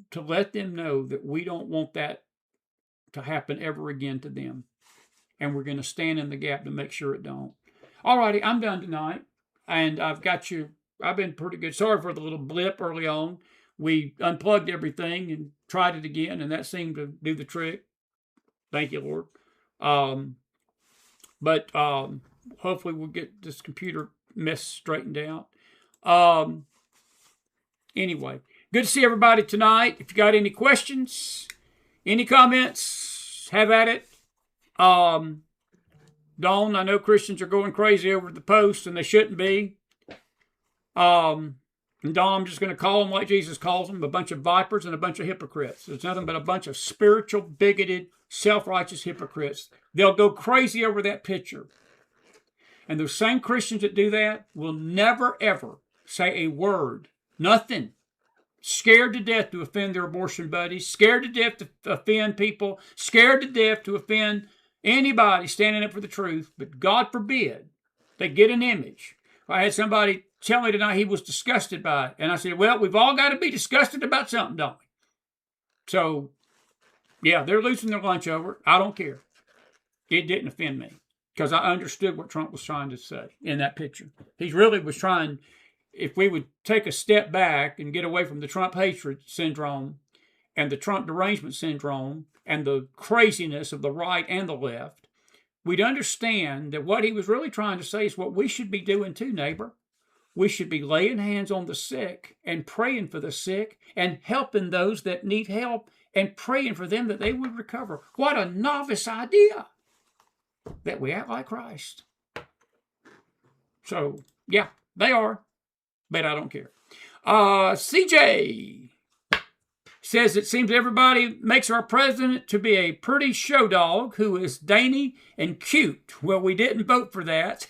S1: to let them know that we don't want that to happen ever again to them. And we're going to stand in the gap to make sure it don't. All righty, I'm done tonight. And I've been pretty good. Sorry for the little blip early on. We unplugged everything and tried it again, and that seemed to do the trick. Thank you, Lord. But hopefully we'll get this computer mess straightened out. Anyway, good to see everybody tonight. If you got any questions, any comments, have at it. Dawn, I know Christians are going crazy over the post, and they shouldn't be. And Dawn, I'm just going to call them like Jesus calls them, a bunch of vipers and a bunch of hypocrites. There's nothing but a bunch of spiritual, bigoted, self-righteous hypocrites. They'll go crazy over that picture. And those same Christians that do that will never, ever say a word, nothing. Scared to death to offend their abortion buddies, scared to death to offend people, scared to death to offend anybody standing up for the truth. But God forbid they get an image. I had somebody tell me tonight he was disgusted by it. And I said, well, we've all got to be disgusted about something, don't we? So, yeah, they're losing their lunch over it. I don't care. It didn't offend me because I understood what Trump was trying to say in that picture. He really was trying, if we would take a step back and get away from the Trump hatred syndrome and the Trump derangement syndrome and the craziness of the right and the left, we'd understand that what he was really trying to say is what we should be doing too, neighbor. We should be laying hands on the sick and praying for the sick and helping those that need help and praying for them that they would recover. What a novice idea that we act like Christ. So, yeah, they are, but I don't care. CJ says it seems everybody makes our president to be a pretty show dog who is dainty and cute. Well, we didn't vote for that.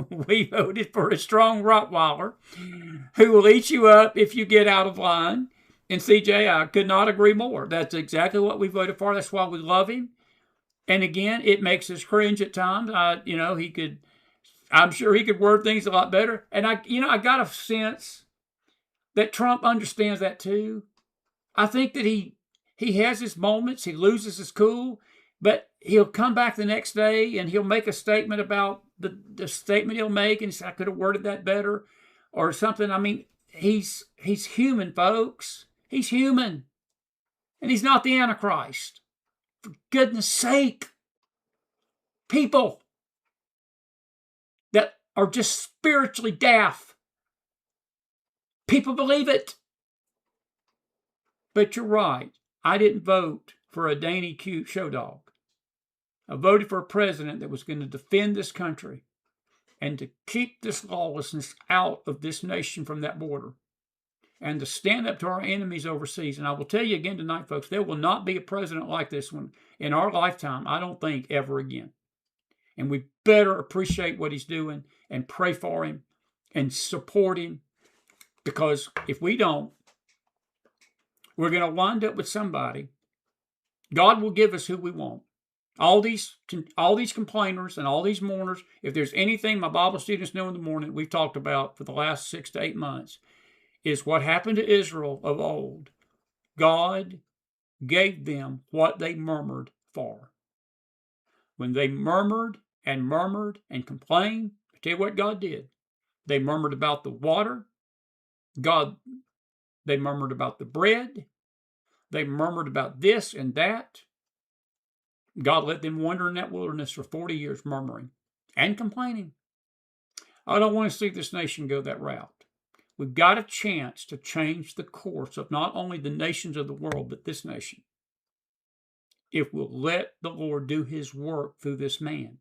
S1: We voted for a strong Rottweiler who will eat you up if you get out of line. And CJ, I could not agree more. That's exactly what we voted for. That's why we love him. And again, it makes us cringe at times. I'm sure he could word things a lot better. And I got a sense that Trump understands that too. I think that he has his moments. He loses his cool, but he'll come back the next day and he'll make a statement about the statement he'll make, and say, I could have worded that better or something. I mean, he's human, folks. He's human. And he's not the Antichrist. For goodness sake. people that are just spiritually daft. People believe it. But you're right. I didn't vote for a dainty, cute show dog. I voted for a president that was going to defend this country and to keep this lawlessness out of this nation from that border and to stand up to our enemies overseas. And I will tell you again tonight, folks, there will not be a president like this one in our lifetime, I don't think, ever again. And we better appreciate what he's doing and pray for him and support him, because if we don't, we're going to wind up with somebody. God will give us who we want. All these complainers and all these mourners, if there's anything my Bible students know in the morning we've talked about for the last 6 to 8 months, is what happened to Israel of old. God gave them what they murmured for. When they murmured and complained, I tell you what God did. They murmured about the water. They murmured about the bread. They murmured about this and that. God let them wander in that wilderness for 40 years, murmuring and complaining. I don't want to see this nation go that route. We've got a chance to change the course of not only the nations of the world, but this nation, if we'll let the Lord do his work through this man.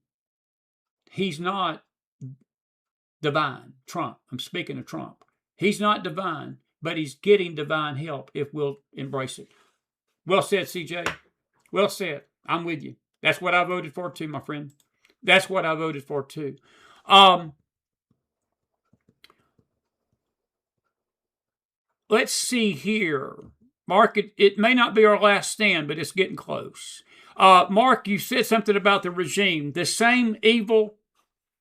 S1: He's not divine. Trump. I'm speaking of Trump. He's not divine, but he's getting divine help if we'll embrace it. Well said, CJ. Well said. I'm with you. That's what I voted for too, my friend. That's what I voted for too. Let's see here. Mark, it may not be our last stand, but it's getting close. Mark, you said something about the regime. The same evil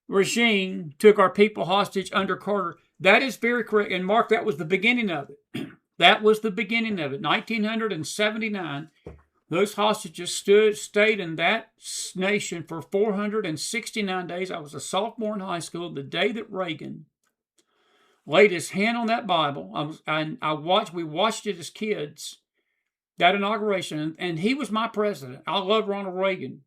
S1: regime took our people hostage under Carter. That is very correct. And Mark, that was the beginning of it. That was the beginning of it. 1979, those hostages stayed in that nation for 469 days. I was a sophomore in high school the day that Reagan laid his hand on that Bible. We watched it as kids, that inauguration, and he was my president. I love Ronald Reagan.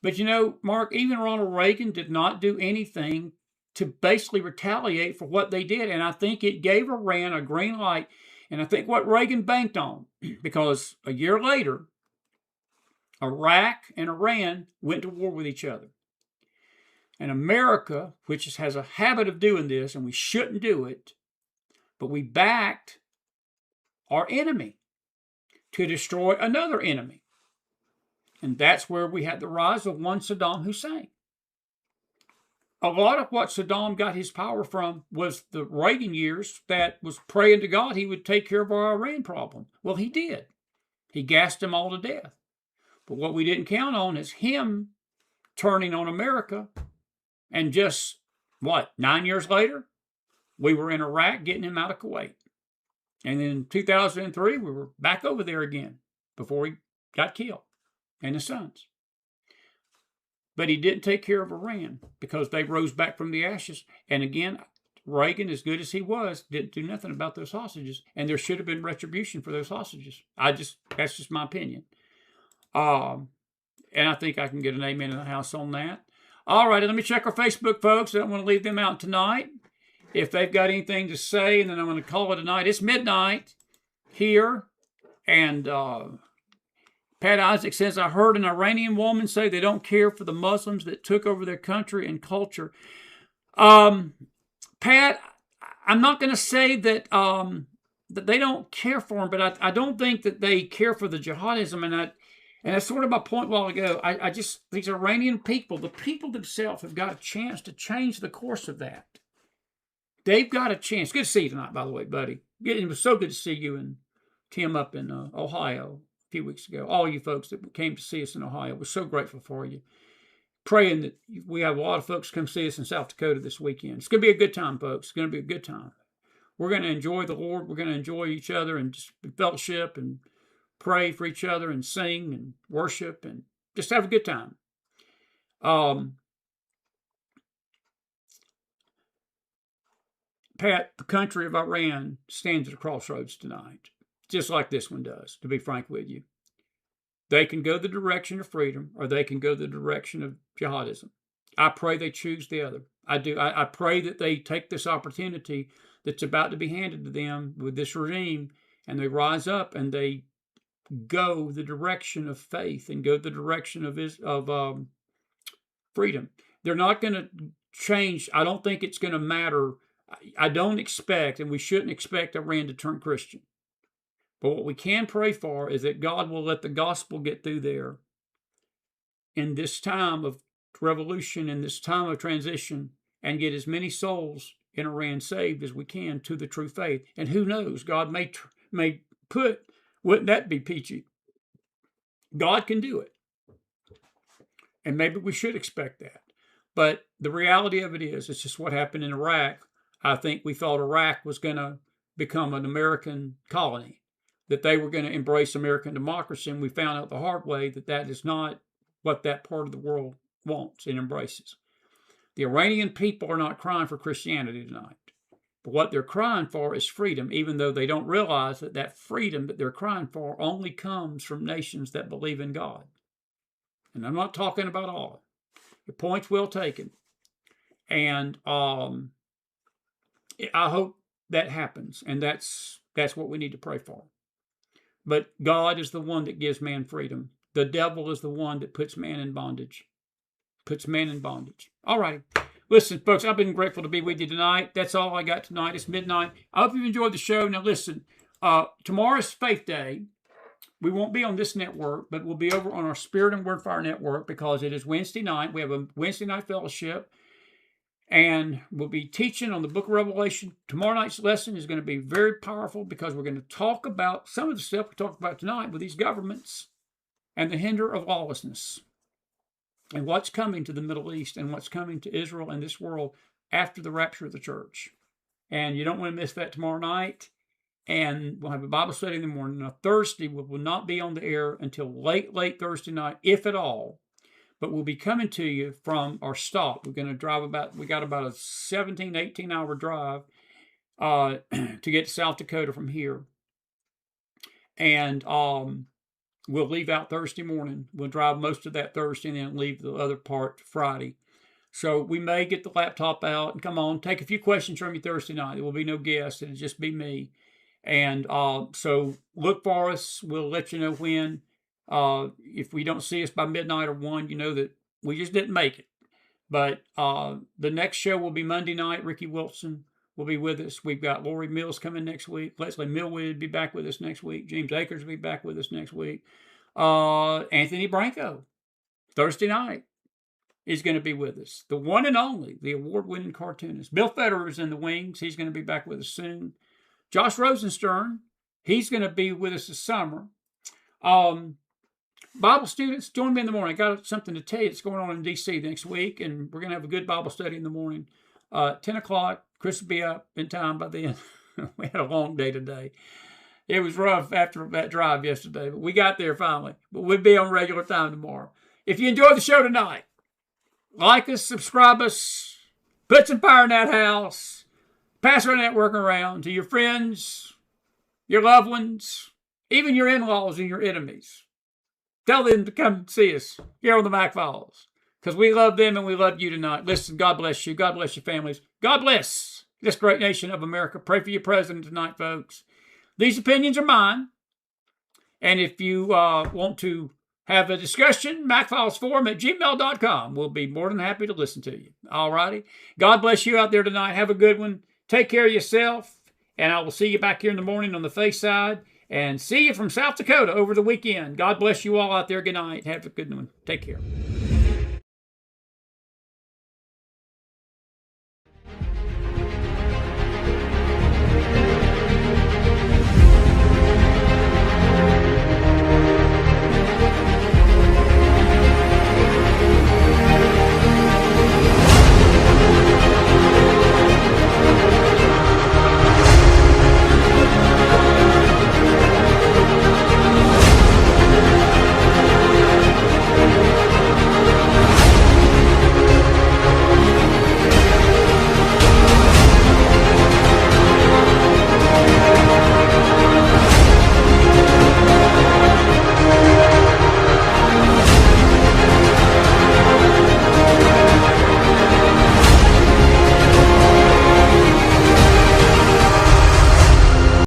S1: But you know, Mark, even Ronald Reagan did not do anything to basically retaliate for what they did. And I think it gave Iran a green light. And I think what Reagan banked on, because a year later, Iraq and Iran went to war with each other. And America, which has a habit of doing this, and we shouldn't do it, but we backed our enemy to destroy another enemy. And that's where we had the rise of one Saddam Hussein. A lot of what Saddam got his power from was the Reagan years that was praying to God he would take care of our Iran problem. Well, he did. He gassed them all to death. But what we didn't count on is him turning on America. And just, 9 years later, we were in Iraq getting him out of Kuwait. And in 2003, we were back over there again before he got killed and his sons. But he didn't take care of Iran because they rose back from the ashes. And again, Reagan, as good as he was, didn't do nothing about those hostages. And there should have been retribution for those hostages. That's just my opinion. And I think I can get an amen in the house on that. All right, let me check our Facebook, folks. I don't want to leave them out tonight. If they've got anything to say, and then I'm going to call it a night. It's midnight here. And Pat Isaac says, I heard an Iranian woman say they don't care for the Muslims that took over their country and culture. Pat, I'm not going to say that that they don't care for them, but I don't think that they care for the jihadism. And that's sort of my point a while ago. These Iranian people, the people themselves have got a chance to change the course of that. They've got a chance. Good to see you tonight, by the way, buddy. It was so good to see you and Tim up in Ohio a few weeks ago. All you folks that came to see us in Ohio. We're so grateful for you. Praying that we have a lot of folks come see us in South Dakota this weekend. It's going to be a good time, folks. It's going to be a good time. We're going to enjoy the Lord. We're going to enjoy each other and just fellowship and pray for each other and sing and worship and just have a good time. Pat, the country of Iran stands at a crossroads tonight, just like this one does, to be frank with you. They can go the direction of freedom, or they can go the direction of jihadism. I pray they choose the other. I do. I pray that they take this opportunity that's about to be handed to them with this regime, and they rise up and they go the direction of faith and go the direction of freedom. They're not going to change. I don't think it's going to matter. I don't expect, and we shouldn't expect, Iran to turn Christian. But what we can pray for is that God will let the gospel get through there in this time of revolution, in this time of transition, and get as many souls in Iran saved as we can to the true faith. And who knows, God may put, wouldn't that be peachy? God can do it. And maybe we should expect that. But the reality of it is, it's just what happened in Iraq. I think we thought Iraq was going to become an American colony, that they were going to embrace American democracy, and we found out the hard way that that is not what that part of the world wants and embraces. The Iranian people are not crying for Christianity tonight, but what they're crying for is freedom, even though they don't realize that that freedom that they're crying for only comes from nations that believe in God. And I'm not talking about all. The point's well taken. And I hope that happens, and that's what we need to pray for. But God is the one that gives man freedom. The devil is the one that puts man in bondage. All right. Listen, folks, I've been grateful to be with you tonight. That's all I got tonight. It's midnight. I hope you've enjoyed the show. Now, listen, tomorrow's Faith Day. We won't be on this network, but we'll be over on our Spirit and Wordfire network because it is Wednesday night. We have a Wednesday night fellowship. And we'll be teaching on the book of Revelation. Tomorrow night's lesson is going to be very powerful because we're going to talk about some of the stuff we talked about tonight with these governments and the hinder of lawlessness and what's coming to the Middle East and what's coming to Israel and this world after the rapture of the church. And you don't want to miss that tomorrow night. And we'll have a Bible study in the morning. Now, Thursday, we will not be on the air until late Thursday night, if at all. But we'll be coming to you from our stop. We're going to drive we got about a 17, 18-hour drive to get to South Dakota from here. And we'll leave out Thursday morning. We'll drive most of that Thursday and then leave the other part Friday. So we may get the laptop out and come on, take a few questions from you Thursday night. There will be no guest. It'll just be me. And so look for us. We'll let you know when. If we don't see us by midnight or 1, you know that we just didn't make it. But the next show will be Monday night. Ricky Wilson will be with us. We've got Lori Mills coming next week. Leslie Millwood will be back with us next week. James Akers will be back with us next week. Anthony Branco, Thursday night, is going to be with us. The one and only, the award-winning cartoonist. Bill Federer is in the wings. He's going to be back with us soon. Josh Rosenstern, he's going to be with us this summer. Bible students, join me in the morning. I got something to tell you that's going on in D.C. next week, and we're going to have a good Bible study in the morning. 10 o'clock, Chris will be up in time by then. We had a long day today. It was rough after that drive yesterday, but we got there finally. But we'll be on regular time tomorrow. If you enjoyed the show tonight, like us, subscribe us, put some fire in that house, pass our network around to your friends, your loved ones, even your in-laws and your enemies. Tell them to come see us here on the McFiles because we love them and we love you tonight. Listen, God bless you. God bless your families. God bless this great nation of America. Pray for your president tonight, folks. These opinions are mine. And if you want to have a discussion, McFilesForum@gmail.com. We'll be more than happy to listen to you. All righty. God bless you out there tonight. Have a good one. Take care of yourself. And I will see you back here in the morning on the face side. And see you from South Dakota over the weekend. God bless you all out there. Good night. Have a good one. Take care.